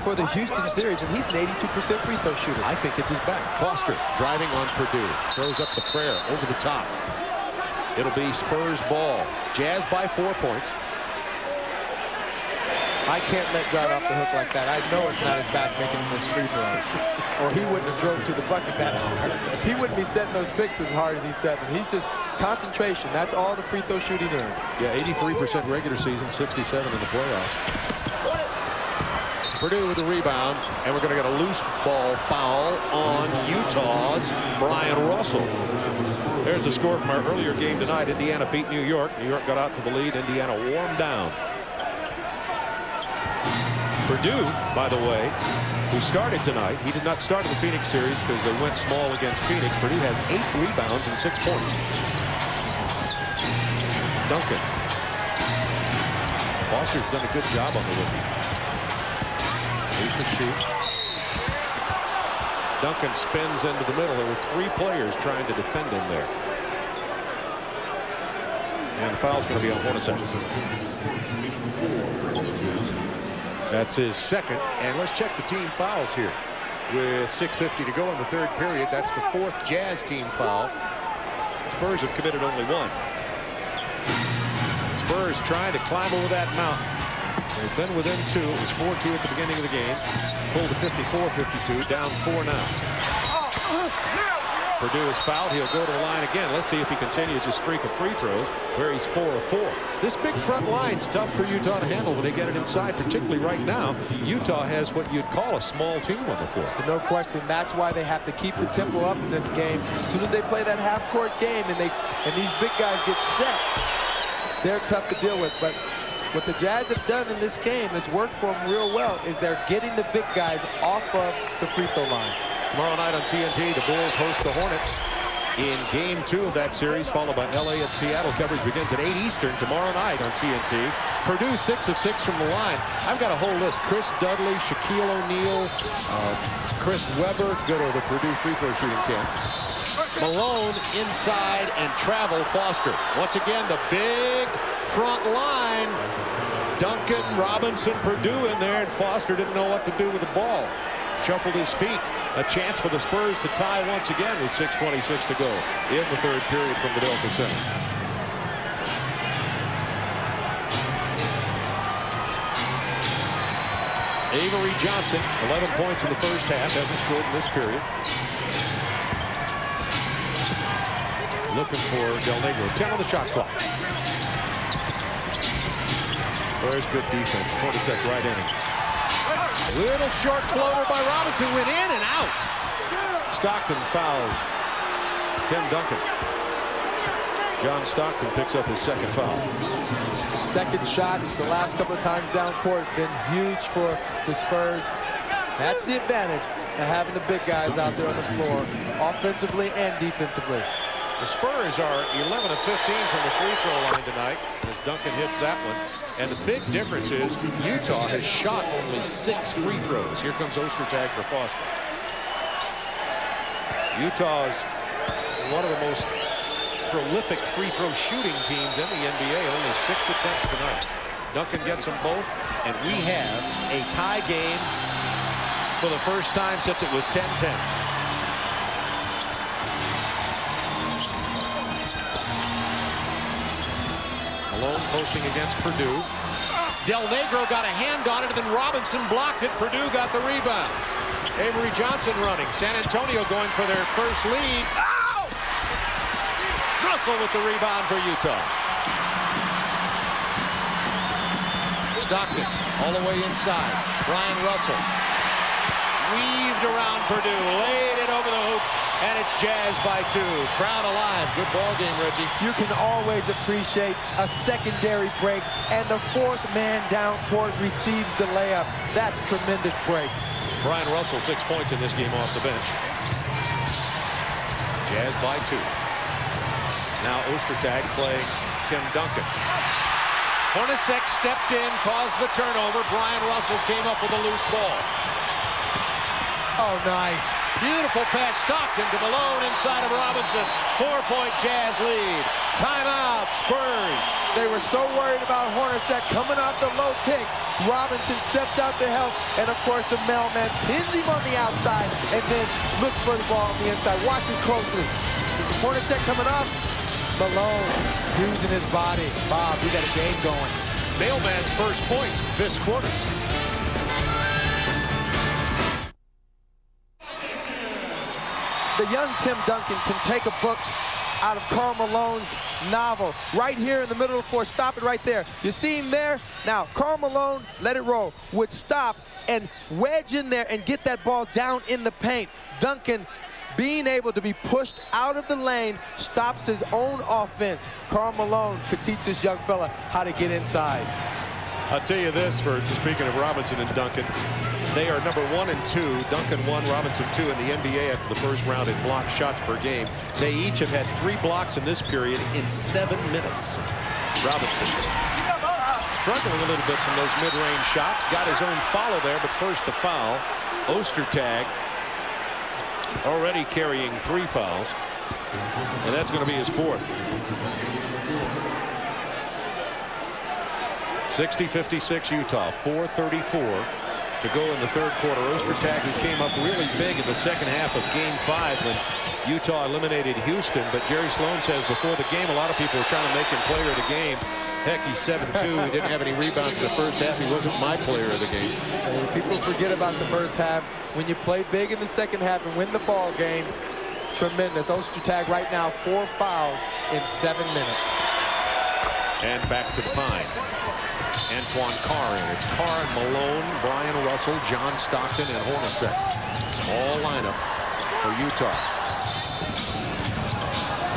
for the Houston series, and he's an 82% free throw shooter.
I think it's his back. Foster driving on Purdue. Throws up the prayer over the top. It'll be Spurs ball. Jazz by 4 points.
I can't let guard off the hook like that. I know it's not his back making him miss free throws. Or he wouldn't have drove to the bucket that hard. He wouldn't be setting those picks as hard as he set them. He's just concentration. That's all the free throw shooting is.
Yeah, 83% regular season, 67 in the playoffs. Purdue with the rebound, and we're going to get a loose ball foul on Utah's Brian Russell. There's the score from our earlier game tonight. Indiana beat New York. New York got out to the lead. Indiana warmed down. Purdue, by the way, who started tonight, he did not start in the Phoenix series because they went small against Phoenix. Purdue has 8 rebounds and 6 points. Duncan. Foster's done a good job on the rookie. 8 to shoot. Duncan spins into the middle. There were 3 players trying to defend him there. And the foul's going to be on Hornacek. That's his second, and let's check the team fouls here. With 6:50 to go in the third period, that's the 4th Jazz team foul. Spurs have committed only 1. Spurs trying to climb over that mountain. They've been within 2. It was 4-2 at the beginning of the game. Pulled to 54-52, down 4 now. Purdue is fouled. He'll go to the line again. Let's see if he continues his streak of free throws where he's 4 of 4. This big front line's tough for Utah to handle when they get it inside, particularly right now. Utah has what you'd call a small team on the floor.
No question. That's why they have to keep the tempo up in this game. As soon as they play that half-court game and these big guys get set, they're tough to deal with. But what the Jazz have done in this game has worked for them real well is they're getting the big guys off of the free throw line.
Tomorrow night on TNT, the Bulls host the Hornets in Game 2 of that series, followed by LA at Seattle. Coverage begins at 8 Eastern tomorrow night on TNT. Purdue 6 of 6 from the line. I've got a whole list. Chris Dudley, Shaquille O'Neal, Chris Webber, go to the Purdue free throw shooting camp. Malone inside and travel Foster. Once again, the big front line. Duncan, Robinson, Purdue in there, and Foster didn't know what to do with the ball. Shuffled his feet. A chance for the Spurs to tie once again with 6:26 to go in the third period from the Delta Center. Avery Johnson, 11 points in the first half, hasn't scored in this period. Looking for Del Negro. 10 on the shot clock. There's good defense. Hornacek right inning. Little short floater by Robinson, went in and out. Stockton fouls Tim Duncan. John Stockton picks up his second foul.
Second shots the last couple of times down court have been huge for the Spurs. That's the advantage of having the big guys out there on the floor, offensively and defensively.
The Spurs are 11 of 15 from the free throw line tonight as Duncan hits that one. And the big difference is Utah has shot only 6 free throws. Here comes Ostertag for Foster. Utah is one of the most prolific free throw shooting teams in the NBA. Only 6 attempts tonight. Duncan gets them both. And we have a tie game for the first time since it was 10-10. Malone posting against Purdue. Del Negro got a hand on it, and then Robinson blocked it. Purdue got the rebound. Avery Johnson running. San Antonio going for their first lead. Ow! Russell with the rebound for Utah. Stockton all the way inside. Brian Russell weaved around Purdue, laid it over the hoop, and it's Jazz by 2. Crowd alive. Good ball game, Reggie.
You can always appreciate a secondary break, and the 4th man down court receives the layup. That's tremendous break.
Brian Russell, 6 points in this game off the bench. Jazz by 2. Now Ostertag playing Tim Duncan. Hornacek stepped in, caused the turnover. Brian Russell came up with a loose ball.
Oh, nice.
Beautiful pass. Stockton to Malone inside of Robinson. 4-point Jazz lead. Timeout, Spurs.
They were so worried about Hornacek coming off the low pick. Robinson steps out to help, and of course the mailman pins him on the outside and then looks for the ball on the inside. Watch it closely. Hornacek coming up. Malone using his body. Bob, we got a game going.
Mailman's first points this quarter.
The young Tim Duncan can take a book out of Karl Malone's novel right here in the middle of the floor. Stop it right there. You see him there? Now, Karl Malone, let it roll, would stop and wedge in there and get that ball down in the paint. Duncan, being able to be pushed out of the lane, stops his own offense. Karl Malone could teach this young fella how to get inside.
I'll tell you this, for speaking of Robinson and Duncan, they are number 1 and 2. Duncan 1, Robinson 2 in the NBA after the first round in block shots per game. They each have had 3 blocks in this period in 7 minutes. Robinson struggling a little bit from those mid-range shots. Got his own follow there, but first the foul. Ostertag already carrying 3 fouls. And that's going to be his 4th. 60-56 Utah. 4:34 to go in the third quarter. Ostertag, who came up really big in the second half of Game 5 when Utah eliminated Houston. But Jerry Sloan says before the game, a lot of people were trying to make him player of the game. Heck, he's 7'2". He didn't have any rebounds in the first half. He wasn't my player of the game.
People forget about the first half. When you play big in the second half and win the ball game, tremendous. Ostertag right now, 4 fouls in 7 minutes.
And back to the Pine. Antoine Carr in. It's Carr and Malone, Brian Russell, John Stockton, and Hornacek. Small lineup for Utah.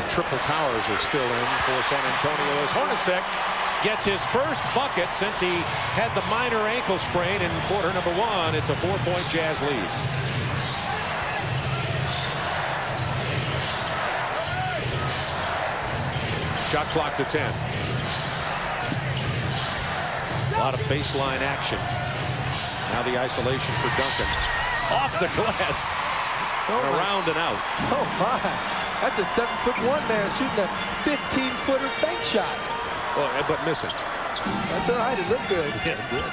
triple towers are still in for San Antonio as Hornacek gets his first bucket since he had the minor ankle sprain in quarter number 1. It's a 4-point Jazz lead. Shot clock to 10. A lot of baseline action. Now the isolation for Duncan. Off the glass. Around and out.
Oh my. That's a 7'1" man shooting a 15-footer bank shot.
Well, but missing.
That's all right. It looked good.
Yeah, it did.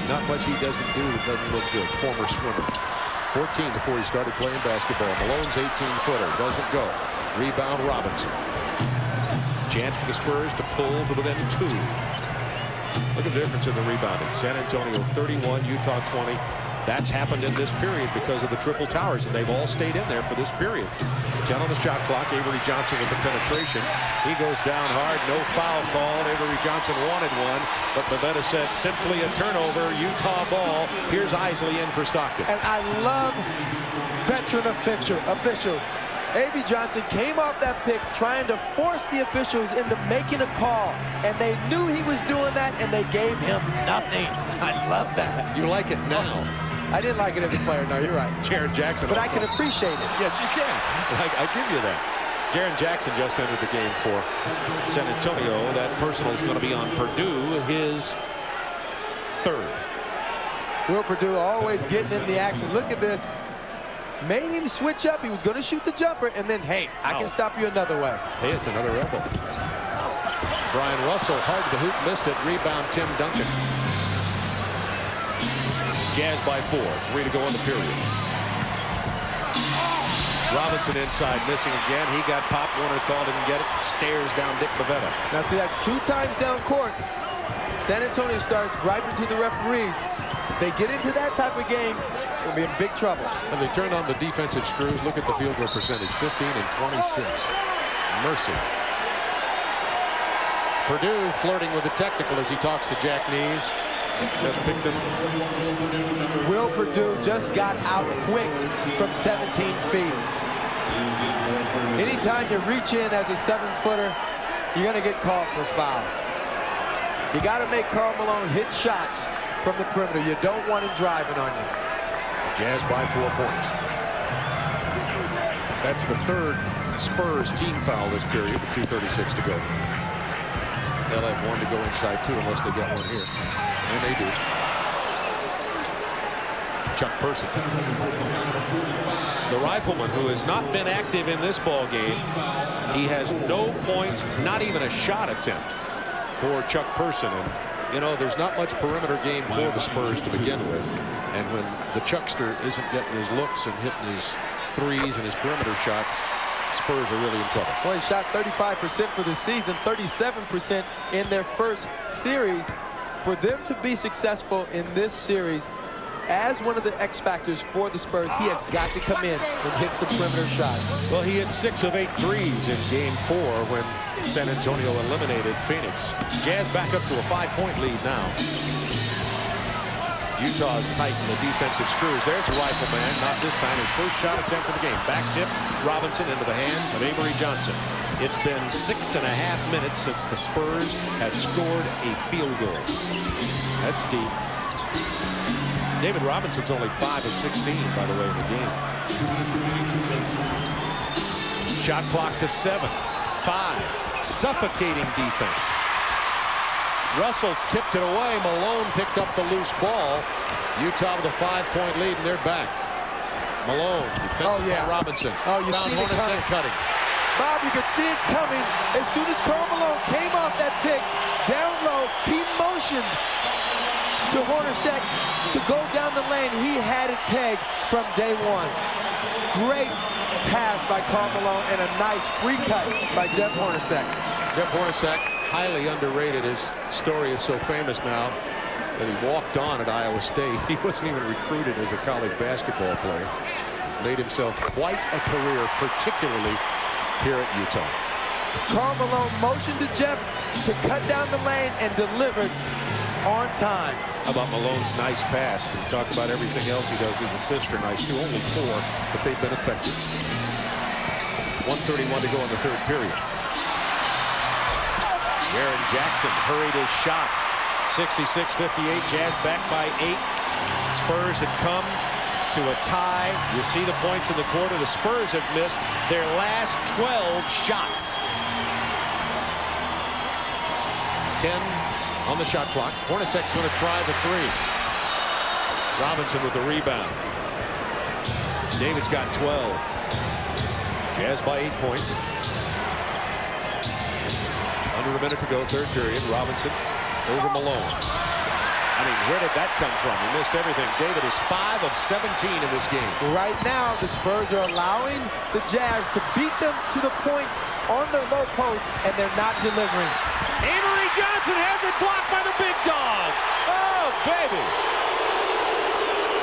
Not much he doesn't do that doesn't look good. Former swimmer. 14 before he started playing basketball. Malone's 18-footer. Doesn't go. Rebound Robinson. Chance for the Spurs to pull to within 2. Look at the difference in the rebounding. San Antonio 31, Utah 20. That's happened in this period because of the triple towers, and they've all stayed in there for this period. 10 on the shot clock. Avery Johnson with the penetration. He goes down hard. No foul called. Avery Johnson wanted one, but Bavetta said simply a turnover. Utah ball. Here's Isley in for Stockton.
And I love veteran officials. Avery Johnson came off that pick trying to force the officials into making a call, and they knew he was doing that, and they gave him nothing. I love that.
You like it now.
I didn't like it as a player. No, you're right.
Jaren Jackson.
But I can appreciate it.
Yes, you can. I give you that. Jaren Jackson just entered the game for San Antonio. That personal is going to be on Purdue, his 3rd.
Will Purdue always getting in the action. Look at this. Made him switch up. He was going to shoot the jumper, and then, hey, I can stop you another way.
Hey, it's another elbow. Brian Russell, hard to the hoop, missed it. Rebound, Tim Duncan. Jazz by 4. 3 to go in the period. Robinson inside, missing again. He got popped. Warner called, didn't get it. Stares down Dick Bavetta.
Now, see, that's 2 times down court. San Antonio starts griping to the referees. If they get into that type of game, they'll be in big trouble.
When they turn on the defensive screws, look at the field goal percentage, 15 and 26. Mercy. Purdue flirting with the technical as he talks to Jack Nees. Just picked him.
Will Purdue just got out-quicked from 17 feet. Anytime you reach in as a 7-footer, you're going to get called for foul. You got to make Karl Malone hit shots from the perimeter. You don't want him driving on you.
Jazz by 4 points. That's the 3rd Spurs team foul this period with 2:36 to go. They'll have 1 to go inside 2 unless they get 1 here. And they do. Chuck Person. The rifleman who has not been active in this ball game. He has no points, not even a shot attempt for Chuck Person. And you know, there's not much perimeter game for the Spurs to begin with. And when the Chuckster isn't getting his looks and hitting his threes and his perimeter shots, Spurs are really in trouble.
Well, he shot 35% for the season, 37% in their first series. For them to be successful in this series as one of the X factors for the Spurs, he has got to come in and hit some perimeter shots.
Well, he hit 6 of 8 threes in game 4 when San Antonio eliminated Phoenix. Jazz back up to a 5-point lead now. Utah's tightened the defensive screws. There's a rifleman, not this time. His first shot attempt of the game. Back tip, Robinson into the hands of Avery Johnson. It's been 6.5 minutes since the Spurs have scored a field goal. That's deep. David Robinson's only 5 of 16, by the way, in the game. Shot clock to 7. 5. Suffocating defense. Russell tipped it away. Malone picked up the loose ball. Utah with a 5-point lead, and they're back. Malone defended by Robinson.
Oh, you see it coming.
Cutting.
Bob, you could see it coming. As soon as Karl Malone came off that pick, down low, he motioned to Hornacek to go down the lane. He had it pegged from day 1. Great pass by Karl Malone and a nice free cut by Jeff Hornacek.
Jeff Hornacek, highly underrated. His story is so famous now that he walked on at Iowa State. He wasn't even recruited as a college basketball player. Made himself quite a career, particularly here at Utah.
Karl Malone motioned to Jeff to cut down the lane and delivered on time.
How about Malone's nice pass? And talk about everything else he does. His assists are nice too. Only 4, but they've been effective. 1:31 to go in the third period. Jaren Jackson hurried his shot. 66-58. Jazz back by 8. Spurs had come to a tie. You see the points in the quarter. The Spurs have missed their last 12 shots. 10 on the shot clock. Hornacek's going to try the 3. Robinson with the rebound. David's got 12. Jazz by 8 points. Under a minute to go, third period. Robinson over Malone. I mean, where did that come from? He missed everything. David is 5 of 17 in this game.
Right now, the Spurs are allowing the Jazz to beat them to the points on the low post, and they're not delivering.
Avery Johnson has it blocked by the big dog. Oh, baby.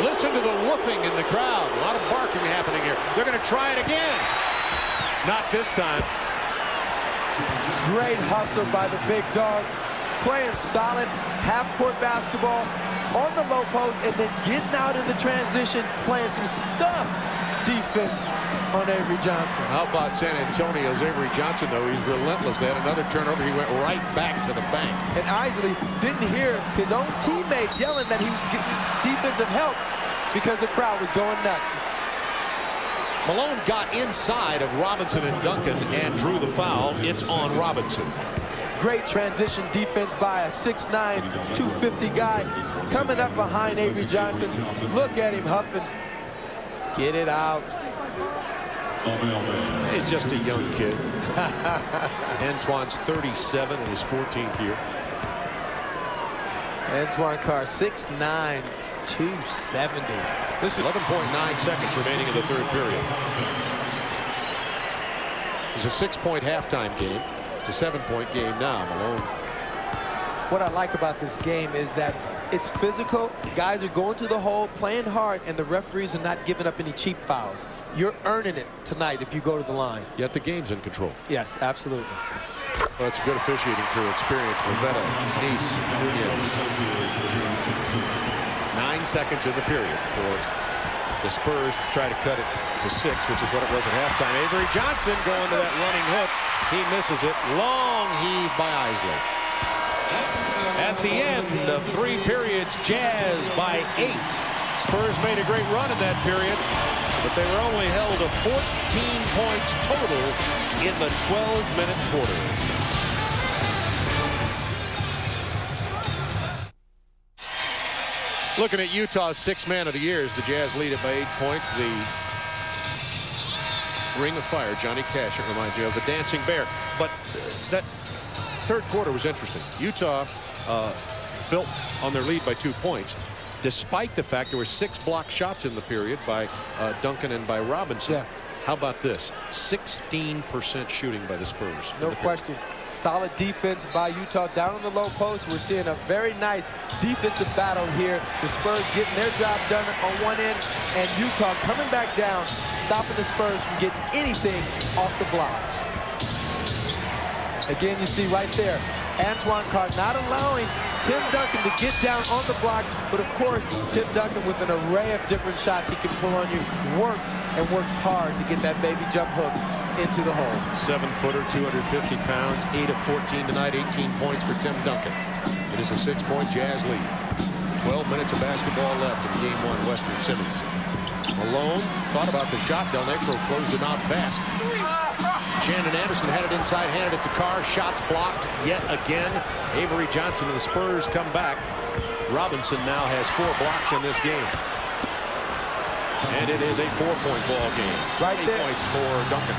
Listen to the woofing in the crowd. A lot of barking happening here. They're going to try it again. Not this time.
Great hustle by the big dog. Playing solid half-court basketball on the low post and then getting out in the transition, playing some stuff defense on Avery Johnson.
How about San Antonio's Avery Johnson, though? He's relentless. They had another turnover. He went right back to the bank.
And Isley didn't hear his own teammate yelling that he was getting defensive help because the crowd was going nuts.
Malone got inside of Robinson and Duncan and drew the foul. It's on Robinson.
Great transition defense by a 6'9", 250 guy coming up behind Avery Johnson. Look at him huffing. Get it out.
He's just a young kid. Antoine's 37 in his 14th year.
Antoine Carr, 6'9", 270.
This is 11.9 seconds remaining in the third period. It's a 6-point halftime game. It's a 7-point game now. Malone.
What I like about this game is that it's physical. Guys are going to the hole, playing hard, and the referees are not giving up any cheap fouls. You're earning it tonight if you go to the line.
Yet the game's in control.
Yes, absolutely.
Well, it's a good officiating crew experience. Rivetta, Nice, Nunez. 9 seconds in the period for the Spurs to try to cut it to 6, which is what it was at halftime. Avery Johnson going to that running hook. He misses it. Long heave by Isley. At the end of 3 periods, Jazz by 8. Spurs made a great run in that period, but they were only held to 14 points total in the 12-minute quarter. Looking at Utah's 6th man of the year, the Jazz lead it by 8 points. The Ring of Fire, Johnny Cash, it reminds you of the Dancing Bear. But that third quarter was interesting. Utah built on their lead by 2 points, despite the fact there were 6 blocked shots in the period by Duncan and by Robinson.
Yeah.
How about this? 16% shooting by the Spurs.
No question. Solid defense by Utah down on the low post. We're seeing a very nice defensive battle here. The Spurs getting their job done on one end, and Utah coming back down, stopping the Spurs from getting anything off the blocks. Again, you see right there, Antoine Carr not allowing Tim Duncan to get down on the blocks, but of course, Tim Duncan with an array of different shots he can pull on you, works hard to get that baby jump hook into the hole.
7-footer, 250 pounds, 8 of 14 tonight, 18 points for Tim Duncan. It is a 6-point Jazz lead. 12 minutes of basketball left in Game 1, Western Simmons. Malone thought about the shot. Del Negro closed him out fast. Shandon Anderson had it inside, handed it to Carr. Shots blocked yet again. Avery Johnson and the Spurs come back. Robinson now has 4 blocks in this game. And it is a 4-point ball game.
Right there.
Points for Duncan.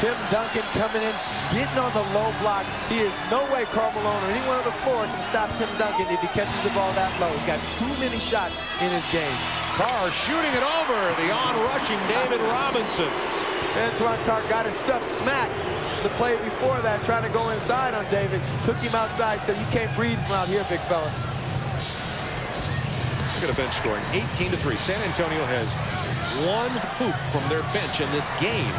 Tim Duncan coming in, getting on the low block. He is no way Karl Malone or anyone on the floor can stop Tim Duncan if he catches the ball that low. He's got too many shots in his game.
Carr shooting it over. The on-rushing David Robinson.
Antoine Carr got his stuff smacked the play before that, trying to go inside on David. Took him outside, said, you can't breathe from out here, big fella.
Look at the bench scoring, 18-3. San Antonio has 1 hoop from their bench in this game.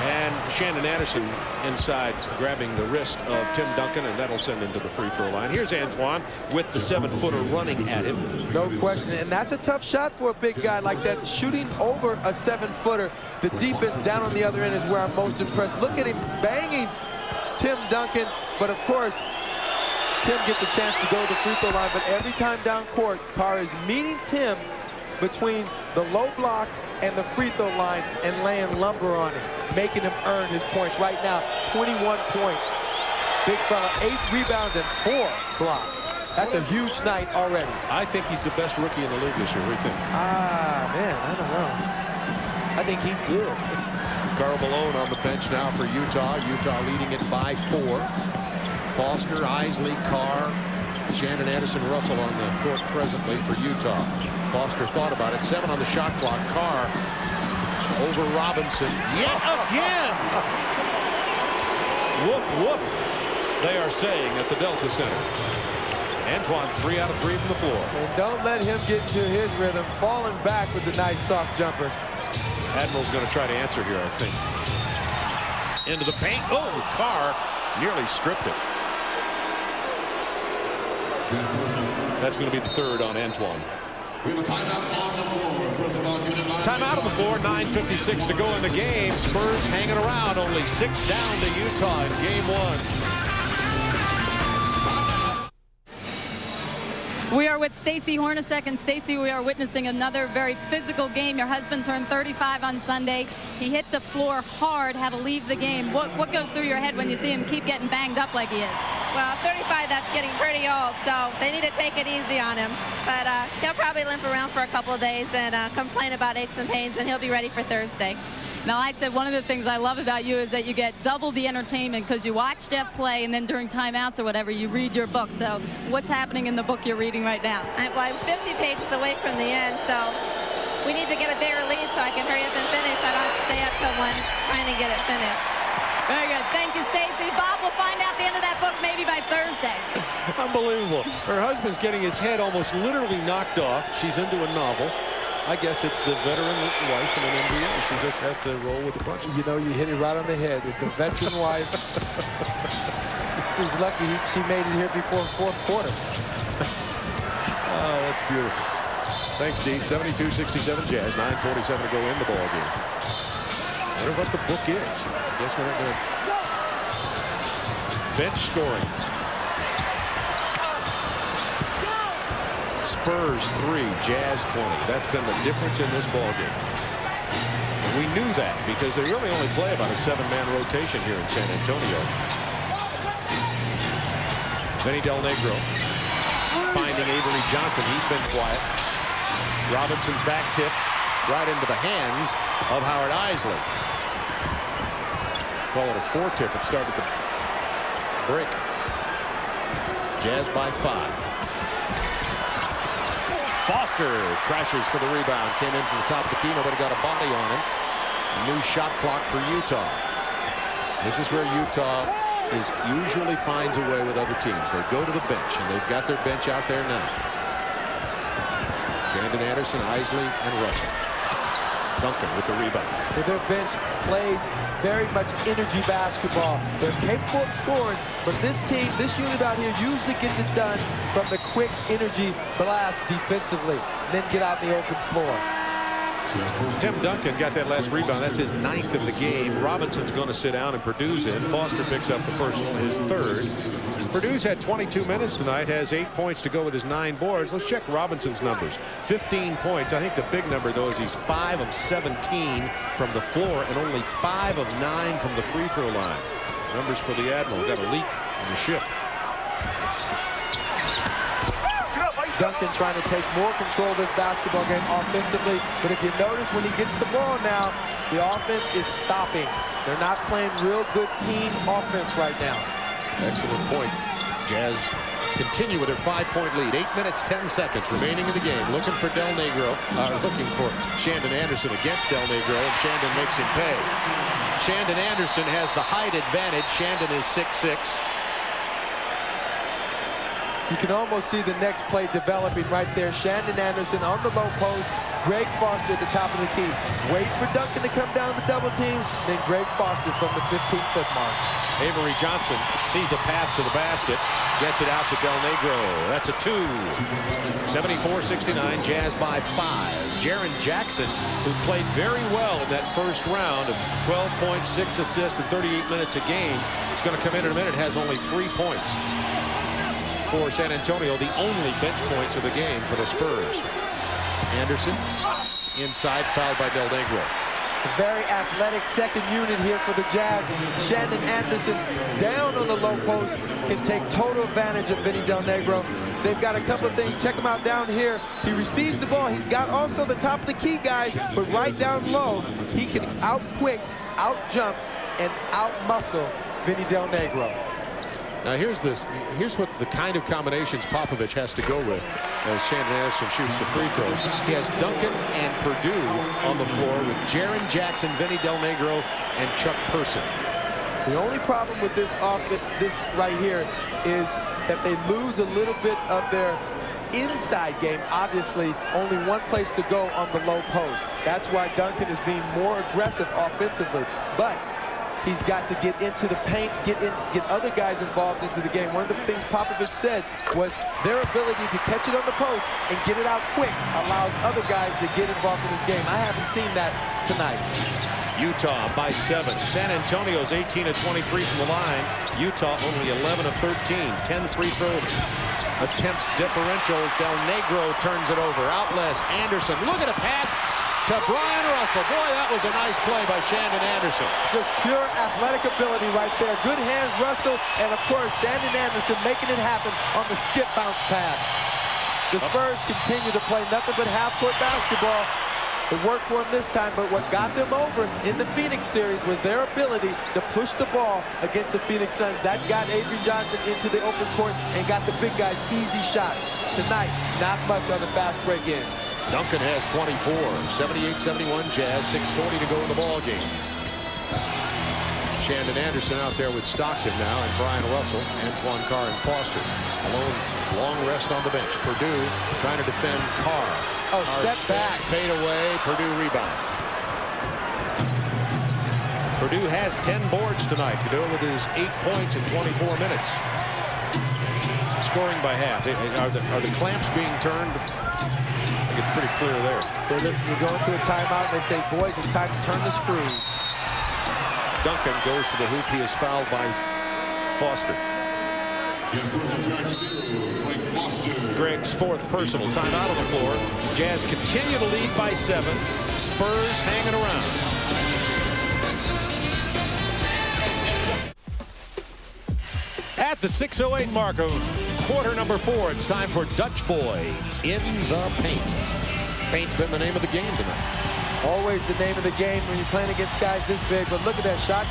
And Shandon Anderson inside grabbing the wrist of Tim Duncan, and that'll send him to the free throw line. Here's Antoine with the 7-footer running at him.
No question, and that's a tough shot for a big guy like that. Shooting over a 7-footer, the defense down on the other end is where I'm most impressed. Look at him banging Tim Duncan, but of course, Tim gets a chance to go to the free throw line, but every time down court, Carr is meeting Tim between the low block and the free throw line and laying lumber on him, making him earn his points. Right now, 21 points. Big fella, 8 rebounds and 4 blocks. That's a huge night already.
I think he's the best rookie in the league this year. What do you think?
Man, I don't know. I think he's good.
Karl Malone on the bench now for Utah. Utah leading it by 4. Foster, Isley, Carr, Shandon Anderson, Russell on the court presently for Utah. Foster thought about it. 7 on the shot clock. Carr over Robinson. Yet again! Woof, woof, they are saying at the Delta Center. Antoine's 3 out of 3 from the floor.
And don't let him get into his rhythm. Falling back with the nice soft jumper.
Admiral's going to try to answer here, I think. Into the paint. Oh, Carr nearly stripped it. That's going to be the 3rd on Antoine.
We have a timeout on the floor. First of all,
timeout on the floor. 9:56 to go in the game. Spurs hanging around. Only 6 down to Utah in game 1.
We are with Stacey Hornacek, and Stacey, we are witnessing another very physical game. Your husband turned 35 on Sunday. He hit the floor hard, had to leave the game. What goes through your head when you see him keep getting banged up like he is?
Well, 35, that's getting pretty old, so they need to take it easy on him. But he'll probably limp around for a couple of days and complain about aches and pains, and he'll be ready for Thursday.
Now, I said one of the things I love about you is that you get double the entertainment because you watch Steph play, and then during timeouts or whatever, you read your book. So what's happening in the book you're reading right now?
I'm 50 pages away from the end, so we need to get a bigger lead so I can hurry up and finish. I don't have to stay up till 1 trying to get it finished.
Very good. Thank you, Stacey. Bob, we'll find out the end of that book maybe by Thursday.
Unbelievable. Her husband's getting his head almost literally knocked off. She's into a novel. I guess it's the veteran wife in an NBA. She just has to roll with the punches.
You know, you hit it right on the head. The veteran wife. She's lucky she made it here before the 4th quarter.
Oh, that's beautiful. Thanks, D. 72-67 Jazz. 9:47 to go in the ball game. I wonder what the book is. I guess we're not going to bench scoring. Spurs 3, Jazz 20. That's been the difference in this ball game. We knew that because they really only play about a 7-man rotation here in San Antonio. Vinny Del Negro finding Avery Johnson. He's been quiet. Robinson back tip right into the hands of Howard Isley. Call it a 4-tip. It started the break. Jazz by 5. Foster crashes for the rebound. Came in from the top of the key. Nobody got a body on him. A new shot clock for Utah. This is where Utah usually finds a way with other teams. They go to the bench, and they've got their bench out there now. Shandon Anderson, Isley, and Russell. Duncan with the rebound.
Their bench plays very much energy basketball. They're capable of scoring, but this team, this unit out here usually gets it done from the quick energy blast defensively, then get out in the open floor.
Tim Duncan got that last rebound. That's his 9th of the game. Robinson's going to sit down, and Purdue's in. Foster picks up the personal, his 3rd. Purdue's had 22 minutes tonight, has 8 points to go with his 9 boards. Let's check Robinson's numbers. 15 points. I think the big number, though, is he's 5 of 17 from the floor and only 5 of 9 from the free throw line. Numbers for the Admiral. Got a leak in the ship.
Duncan trying to take more control of this basketball game offensively. But if you notice, when he gets the ball now, the offense is stopping. They're not playing real good team offense right now.
Excellent point. Jazz continue with their 5-point lead. 8 minutes, 10 seconds remaining in the game. Looking for Del Negro, looking for Shandon Anderson against Del Negro, and Shandon makes him pay. Shandon Anderson has the height advantage. Shandon is 6'6".
You can almost see the next play developing right there. Shandon Anderson on the low post. Greg Foster at the top of the key. Wait for Duncan to come down the double team. Then Greg Foster from the 15-foot mark.
Avery Johnson sees a path to the basket. Gets it out to Del Negro. That's a 2. 74-69. Jazz by 5. Jaren Jackson, who played very well in that first round of 12 points, 6 assists, and 38 minutes a game, is going to come in a minute. Has only 3 points for San Antonio. The only bench points of the game for the Spurs. Anderson inside, fouled by Del Negro.
A very athletic second unit here for the Jazz. Shandon Anderson down on the low post can take total advantage of Vinny Del Negro. They've got a couple of things. Check him out down here. He receives the ball. He's got also the top of the key guys, but right down low, he can out-quick, out-jump, and out-muscle Vinny Del Negro.
Now here's what the kind of combinations Popovich has to go with as Shandon Anderson shoots the free throws. He has Duncan and Purdue on the floor with Jaren Jackson, Vinny Del Negro, and Chuck Person.
The only problem with this right here is that they lose a little bit of their inside game. Obviously, only one place to go on the low post. That's why Duncan is being more aggressive offensively. But he's got to get into the paint, get other guys involved into the game. One of the things Popovich said was their ability to catch it on the post and get it out quick allows other guys to get involved in this game. I haven't seen that tonight.
Utah by 7. San Antonio's 18 of 23 from the line. Utah only 11 of 13. 10 free throw attempts differential. Del Negro turns it over. Outlet Anderson. Look at a pass to Brian Russell. Boy, that was a nice play by Shandon Anderson.
Just pure athletic ability right there. Good hands, Russell. And, of course, Shandon Anderson making it happen on the skip bounce pass. The Spurs continue to play nothing but half-court basketball. It worked for them this time, but what got them over in the Phoenix series was their ability to push the ball against the Phoenix Suns. That got Avery Johnson into the open court and got the big guys easy shots. Tonight, not much on the fast break in.
Duncan has 24. 78-71 Jazz. 6:40 to go in the ball game. Shandon Anderson out there with Stockton now, and Brian Russell, Antoine Carr, and Foster. Malone, long rest on the bench. Purdue trying to defend Carr.
Oh, step back.
Fade away. Purdue rebound. Purdue has 10 boards tonight. To do it with his 8 points in 24 minutes. Scoring by half. Are the clamps being turned? I think it's pretty clear there.
So listen, you go into a timeout and they say, boys, it's time to turn the screws.
Duncan goes to the hoop. He is fouled by Foster. Greg's 4th personal. Timeout on the floor. Jazz continue to lead by 7. Spurs hanging around. At the 6:08 mark of quarter number 4, it's time for Dutch Boy in the paint. Paint's been the name of the game tonight.
Always the name of the game when you're playing against guys this big. But look at that. Shots,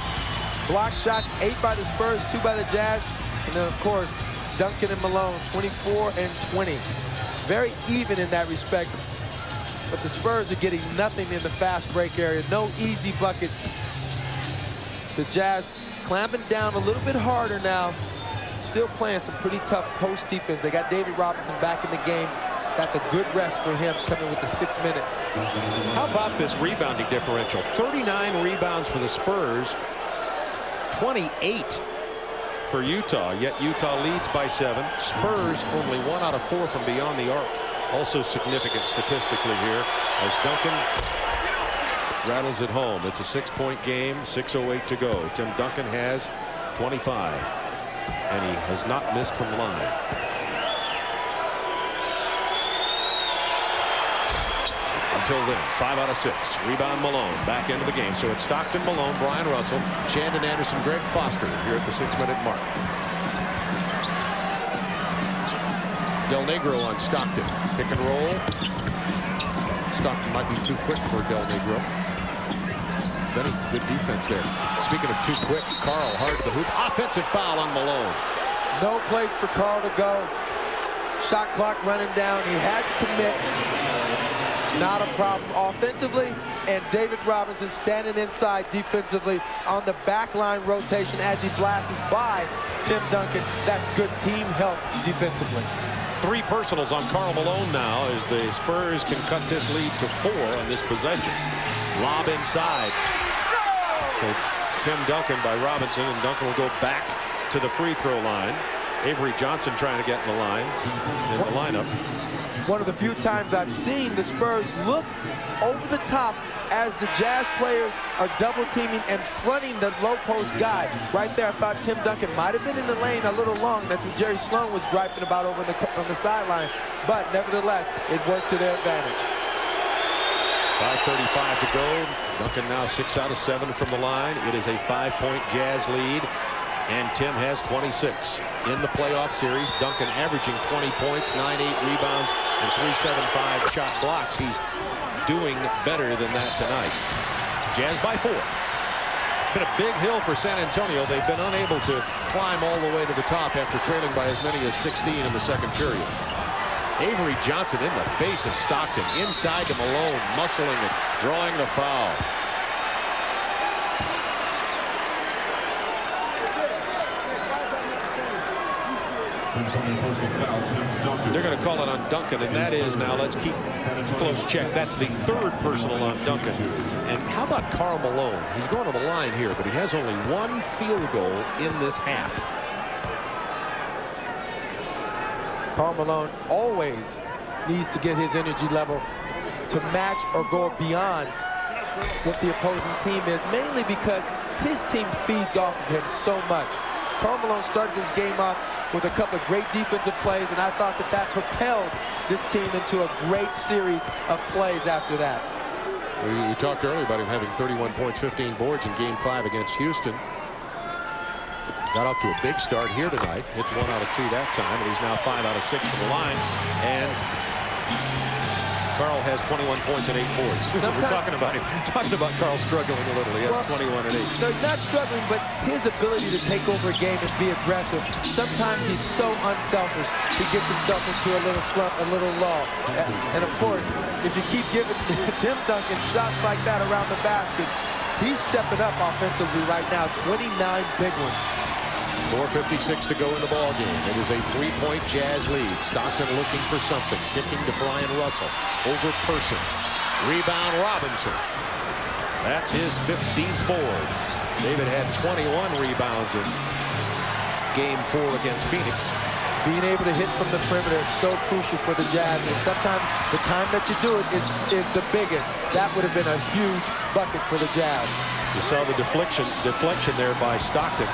block shots, 8 by the Spurs, 2 by the Jazz. And then, of course, Duncan and Malone, 24 and 20. Very even in that respect. But the Spurs are getting nothing in the fast break area. No easy buckets. The Jazz clamping down a little bit harder now. Still playing some pretty tough post defense. They got David Robinson back in the game. That's a good rest for him coming with the 6 minutes.
How about this rebounding differential? 39 rebounds for the Spurs. 28 for Utah, yet Utah leads by 7. Spurs only 1 out of 4 from beyond the arc. Also significant statistically here as Duncan rattles it home. It's a 6-point game, 6:08 to go. Tim Duncan has 25, and he has not missed from the line. Until then, 5 out of 6. Rebound Malone back into the game. So it's Stockton, Malone, Brian Russell, Shandon Anderson, Greg Foster here at the 6-minute mark. Del Negro on Stockton. Pick and roll. Stockton might be too quick for Del Negro. Then good defense there. Speaking of too quick, Carl hard to the hoop. Offensive foul on Malone.
No place for Carl to go. Shot clock running down. He had to commit. not a problem offensively, and David Robinson standing inside defensively on the backline rotation as he blasts by Tim Duncan. That's good team help defensively.
3 personals on Karl Malone now as the Spurs can cut this lead to 4 on this possession. Lob inside to Tim Duncan by Robinson, and Duncan will go back to the free throw line. Avery Johnson trying to get in the lineup.
One of the few times I've seen the Spurs look over the top as the Jazz players are double teaming and fronting the low post guy. Right there, I thought Tim Duncan might have been in the lane a little long. That's what Jerry Sloan was griping about over on the sideline. But nevertheless, it worked to their advantage.
5:35 to go. Duncan now 6 out of 7 from the line. It is a 5-point Jazz lead. And Tim has 26 in the playoff series. Duncan averaging 20 points, 9-8 rebounds, and 3.75 shot blocks. He's doing better than that tonight. Jazz by 4. It's been a big hill for San Antonio. They've been unable to climb all the way to the top after trailing by as many as 16 in the second period. Avery Johnson in the face of Stockton, inside to Malone, muscling it, drawing the foul. They're going to call it on Duncan, and that is now, let's keep close check. That's the 3rd personal on Duncan. And how about Karl Malone? He's going to the line here, but he has only 1 field goal in this half.
Karl Malone always needs to get his energy level to match or go beyond what the opposing team is, mainly because his team feeds off of him so much. Karl Malone started this game off with a couple of great defensive plays, and I thought that propelled this team into a great series of plays after that.
We talked earlier about him having 31 points, 15 boards in Game 5 against Houston. Got off to a big start here tonight. Hits 1 out of 2 that time, and he's now 5 out of 6 from the line. And Karl has 21 points and 8 boards. We're talking about him. Talking about Karl struggling a little. He has 21 and 8.
No, he's not struggling, but his ability to take over a game and be aggressive. Sometimes he's so unselfish. He gets himself into a little slump, a little lull. And of course, if you keep giving Tim Duncan shots like that around the basket, he's stepping up offensively right now. 29 big ones.
4:56 to go in the ball game. It is a 3-point Jazz lead. Stockton looking for something. Kicking to Brian Russell. Over Person. Rebound Robinson. That's his 15th board. David had 21 rebounds in Game 4 against Phoenix.
Being able to hit from the perimeter is so crucial for the Jazz, and sometimes the time that you do it is the biggest. That would have been a huge bucket for the Jazz.
You saw the deflection there by Stockton.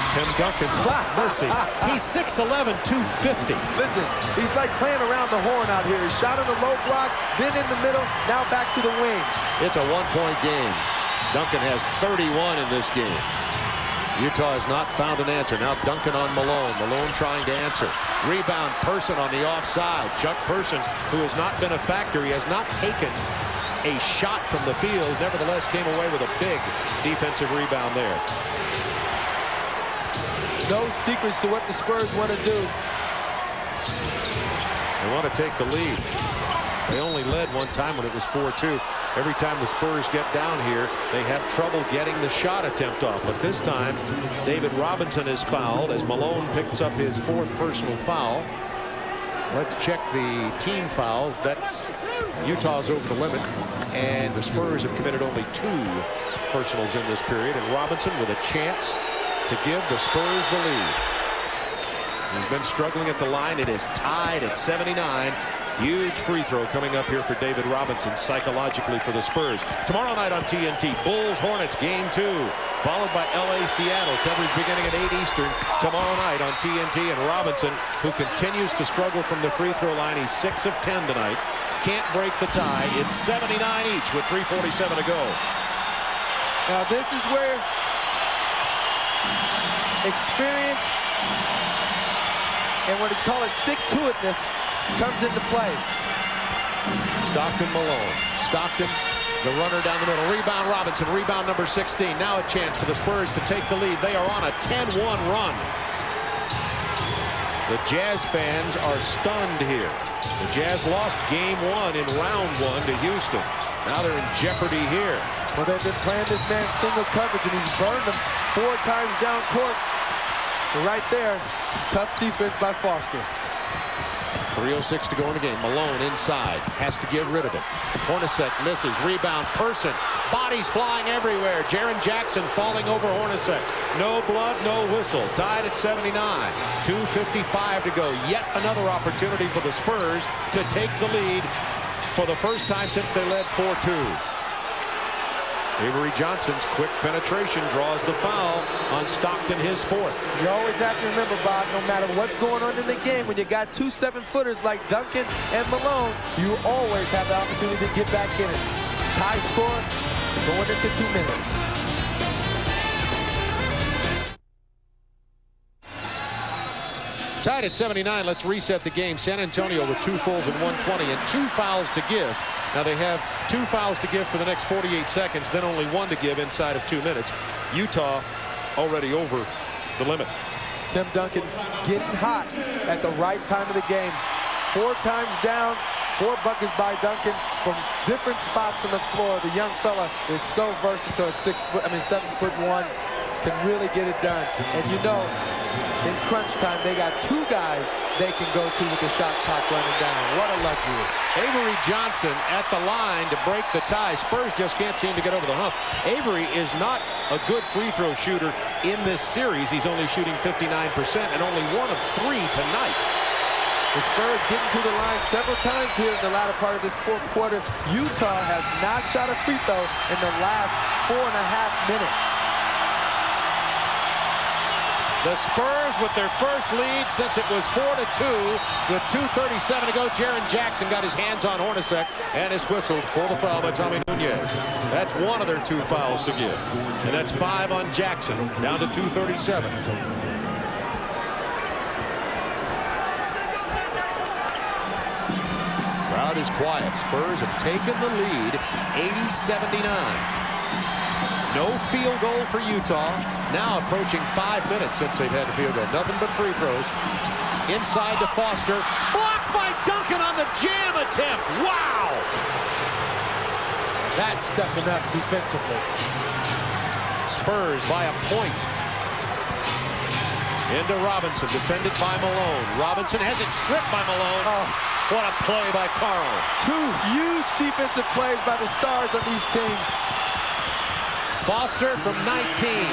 Tim Duncan, mercy. He's 6'11", 250.
Listen, he's like playing around the horn out here. He shot on the low block, then in the middle, now back to the wing.
It's a 1-point game. Duncan has 31 in this game. Utah has not found an answer. Now Duncan on Malone. Malone trying to answer. Rebound Person on the offside. Chuck Person, who has not been a factor. He has not taken a shot from the field. Nevertheless, came away with a big defensive rebound there.
No secrets to what the Spurs want to do.
They want to take the lead. They only led one time when it was 4-2. Every time the Spurs get down here, they have trouble getting the shot attempt off. But this time, David Robinson is fouled as Malone picks up his 4th personal foul. Let's check the team fouls. That's Utah's over the limit. And the Spurs have committed only 2 personals in this period. And Robinson with a chance to give the Spurs the lead. He's been struggling at the line. It is tied at 79. Huge free throw coming up here for David Robinson psychologically for the Spurs. Tomorrow night on TNT, Bulls-Hornets Game 2, followed by LA-Seattle. Coverage beginning at 8 Eastern tomorrow night on TNT. And Robinson, who continues to struggle from the free throw line. He's 6 of 10 tonight. Can't break the tie. It's 79 each with 3:47 to go.
Now this is where experience and what they call it stick-to-itness comes into play.
Stockton, Malone. Stockton, the runner down the middle. Rebound Robinson. Rebound number 16. Now a chance for the Spurs to take the lead. They are on a 10-1 run. The Jazz fans are stunned here. The Jazz lost game 1 in round 1 to Houston. Now they're in jeopardy here.
Well, they've been playing this man single coverage, and he's burned them 4 times down court. But right there, tough defense by Foster.
3:06 to go in the game. Malone inside. Has to get rid of it. Hornacek misses. Rebound. Person. Bodies flying everywhere. Jaren Jackson falling over Hornacek. No blood, no whistle. Tied at 79. 2:55 to go. Yet another opportunity for the Spurs to take the lead for the first time since they led 4-2. Avery Johnson's quick penetration draws the foul on Stockton, his 4th.
You always have to remember, Bob, no matter what's going on in the game, when you got 2 7-footers like Duncan and Malone, you always have the opportunity to get back in it. Tie score going into 2 minutes.
Tied at 79. Let's reset the game. San Antonio with 2 fulls and 120 and 2 fouls to give. Now they have 2 fouls to give for the next 48 seconds, then only 1 to give inside of 2 minutes. Utah already over the limit.
Tim Duncan getting hot at the right time of the game. 4 times down, 4 buckets by Duncan from different spots on the floor. The young fella is so versatile at 7'1", can really get it done. And you know, in crunch time, they got 2 guys they can go to with the shot clock running down. What a luxury.
Avery Johnson at the line to break the tie. Spurs just can't seem to get over the hump. Avery is not a good free throw shooter in this series. He's only shooting 59% and only 1 of 3 tonight.
The Spurs getting to the line several times here in the latter part of this 4th quarter. Utah has not shot a free throw in the last 4.5 minutes.
The Spurs with their first lead since it was 4-2 with 2:37 to go. Jaren Jackson got his hands on Hornacek and is whistled for the foul by Tommy Nunez. That's 1 of their 2 fouls to give. And that's 5 on Jackson, down to 2:37. Crowd is quiet. Spurs have taken the lead 80-79. No field goal for Utah. Now approaching 5 minutes since they've had a field goal. Nothing but free throws. Inside to Foster. Blocked by Duncan on the jam attempt. Wow!
That's stepping up defensively.
Spurs by a point. Into Robinson, defended by Malone. Robinson has it stripped by Malone.
Oh.
What a play by Carl.
2 huge defensive plays by the stars on these teams.
Foster from 19.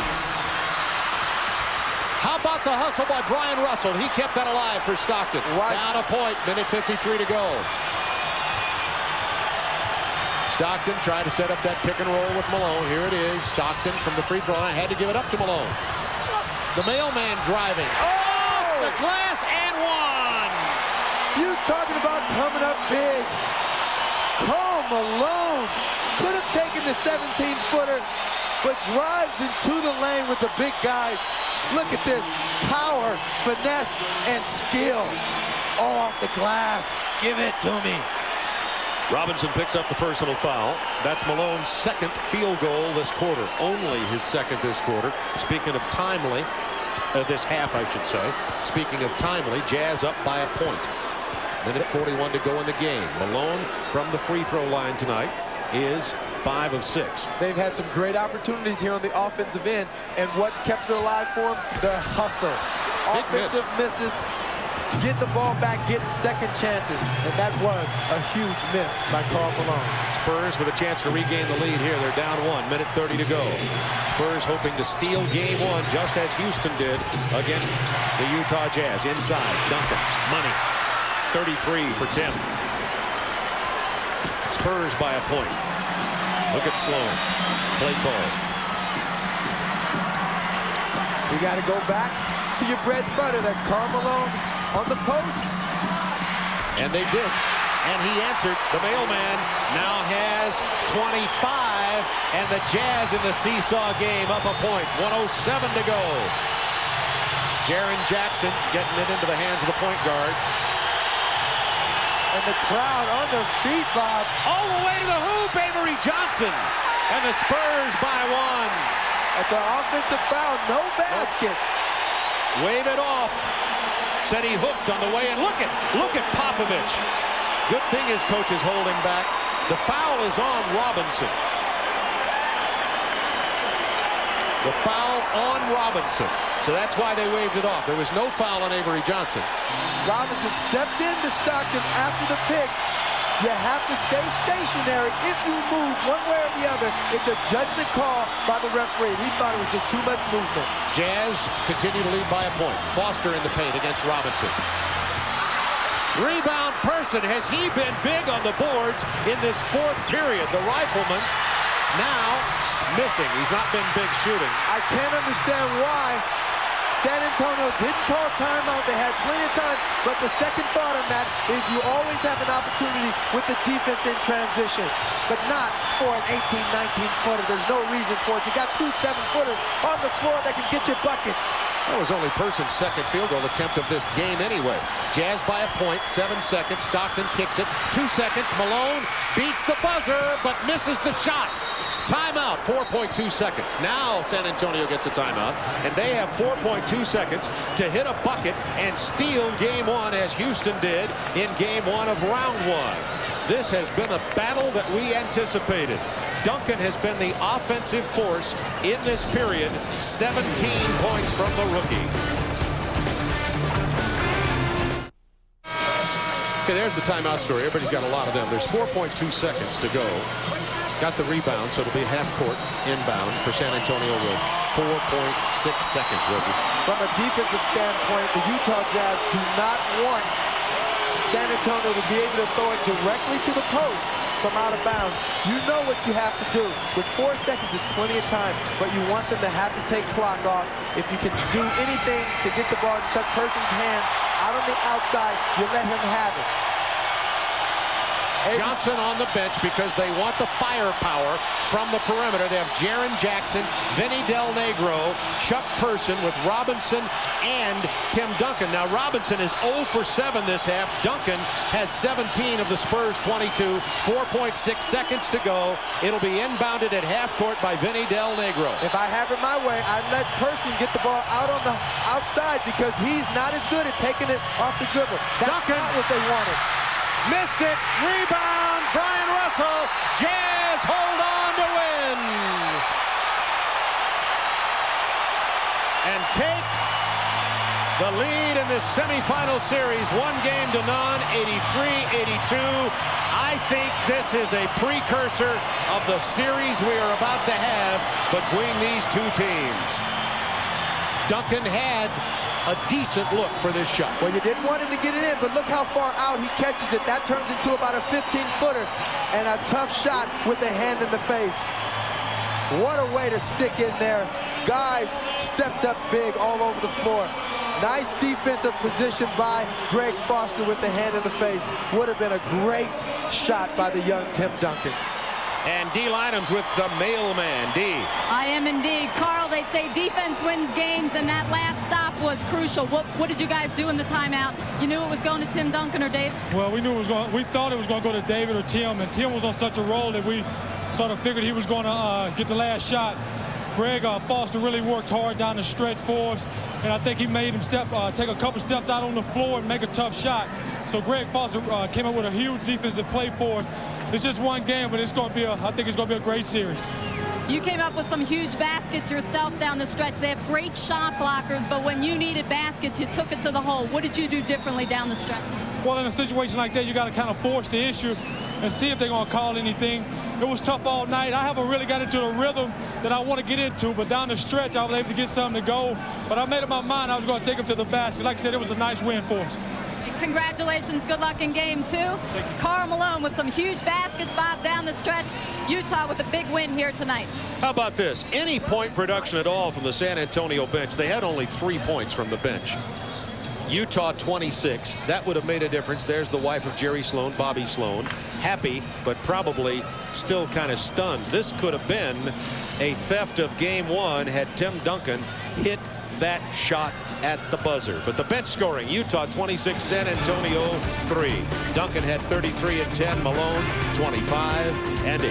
How about the hustle by Brian Russell? He kept that alive for Stockton.
Right.
Down a point, minute 53 to go. Stockton tried to set up that pick and roll with Malone. Here it is. Stockton from the free throw line had to give it up to Malone. The mailman driving. Oh! The glass and 1.
You talking about coming up big. Karl Malone could have taken the 17-footer, but drives into the lane with the big guys. Look at this. Power, finesse, and skill. All off the glass. Give it to me.
Robinson picks up the personal foul. That's Malone's 2nd field goal this quarter. Only his 2nd this quarter. Speaking of timely, this half, I should say. Speaking of timely, Jazz up by a point. Minute 41 to go in the game. Malone from the free throw line tonight is 5 of 6.
They've had some great opportunities here on the offensive end, and what's kept it alive for them? The hustle.
Big
Offensive misses, get the ball back, get second chances, and that was a huge miss by Karl Malone.
Spurs with a chance to regain the lead here. They're down 1, minute 30 to go. Spurs hoping to steal game 1 just as Houston did against the Utah Jazz. Inside, Duncan, money. 33 for Tim. Spurs by a point. Look at Sloan. Play call.
You got to go back to your bread and butter. That's Karl Malone on the post.
And they did. And he answered. The mailman now has 25. And the Jazz in the seesaw game up a point. 1:07 to go. Jaren Jackson getting it into the hands of the point guard.
And the crowd on their feet, Bob.
All the way to the hoop, Avery Johnson. And the Spurs by 1.
That's an offensive foul, no basket.
Wave it off. Said he hooked on the way, and look at Popovich. Good thing his coach is holding back. The foul is on Robinson. The foul on Robinson. So that's why they waved it off. There was no foul on Avery Johnson.
Robinson stepped into Stockton after the pick. You have to stay stationary. If you move one way or the other, it's a judgment call by the referee. He thought it was just too much movement.
Jazz continue to lead by a point. Foster in the paint against Robinson. Rebound Person. Has he been big on the boards in this fourth period? The rifleman now missing. He's not been big shooting.
I can't understand why San Antonio didn't call timeout. They had plenty of time, but the second thought on that is you always have an opportunity with the defense in transition, but not for an 18, 19-footer. There's no reason for it. You got 2 7-footers on the floor that can get you buckets.
That was only Person's second field goal attempt of this game anyway. Jazz by a point, 7 seconds. Stockton kicks it, 2 seconds. Malone beats the buzzer, but misses the shot. Timeout, 4.2 seconds. Now San Antonio gets a timeout, and they have 4.2 seconds to hit a bucket and steal game one, as Houston did in game one of round one. This has been a battle that we anticipated. Duncan has been the offensive force in this period. 17 points from the rookie. Okay, there's the timeout story. Everybody's got a lot of them. There's 4.2 seconds to go. Got the rebound, so it'll be half court inbound for San Antonio with 4.6 seconds, Reggie.
From a defensive standpoint, the Utah Jazz do not want San Antonio to be able to throw it directly to the post from out of bounds. You know what you have to do. With 4 seconds, it's plenty of time, but you want them to have to take clock off. If you can do anything to get the ball in Chuck Person's hands out on the outside, you let him have it.
Johnson on the bench because they want the firepower from the perimeter. They have Jaren Jackson, Vinny Del Negro, Chuck Person with Robinson and Tim Duncan. Now Robinson is 0 for 7 this half. Duncan has 17 of the Spurs 22. 4.6 seconds to go. It'll be inbounded at half court by Vinny Del Negro.
If I have it my way, I'd let Person get the ball out on the outside because he's not as good at taking it off the dribble. That's
Duncan.
not what they wanted.
Missed it. Rebound. Brian Russell. Jazz hold on to win. And take the lead in this semifinal series. 1 game to none. 83-82. I think this is a precursor of the series we are about to have between these two teams. Duncan had a decent look for this shot.
Well, you didn't want him to get it in, but look how far out he catches it. That turns into about a 15-footer and a tough shot with a hand in the face. What a way to stick in there. Guys stepped up big all over the floor. Nice defensive position by Greg Foster with the hand in the face. Would have been a great shot by the young Tim Duncan.
And D. Lynams with the mailman. D.
I am indeed. Carl, they say defense wins games, and that last stop was crucial. What did you guys do in the timeout? You knew it was going to Tim Duncan or Dave?
Well, we knew it was going. We thought it was going to go to David or Tim, and Tim was on such a roll that we sort of figured he was going to get the last shot. Greg Foster really worked hard down the stretch for us, and I think he made him take a couple steps out on the floor and make a tough shot. So Greg Foster came up with a huge defensive play for us. It's just one game, but it's going to be I think it's going to be a great series.
You came up with some huge baskets yourself down the stretch. They have great shot blockers, but when you needed baskets, you took it to the hole. What did you do differently down the stretch?
Well, in a situation like that, you got to kind of force the issue and see if they're going to call anything. It was tough all night. I haven't really got into the rhythm that I want to get into, but down the stretch, I was able to get something to go. But I made up my mind I was going to take them to the basket. Like I said, it was a nice win for us.
Congratulations. Good luck in game 2. Karl Malone with some huge baskets, Bob, down the stretch. Utah with a big win here tonight.
How about this? Any point production at all from the San Antonio bench. They had only 3 points from the bench. Utah 26. That would have made a difference. There's the wife of Jerry Sloan, Bobby Sloan. Happy, but probably still kind of stunned. This could have been a theft of game 1 had Tim Duncan hit that shot at the buzzer. But the bench scoring, Utah 26, San Antonio 3. Duncan had 33 and 10, Malone 25 and 8.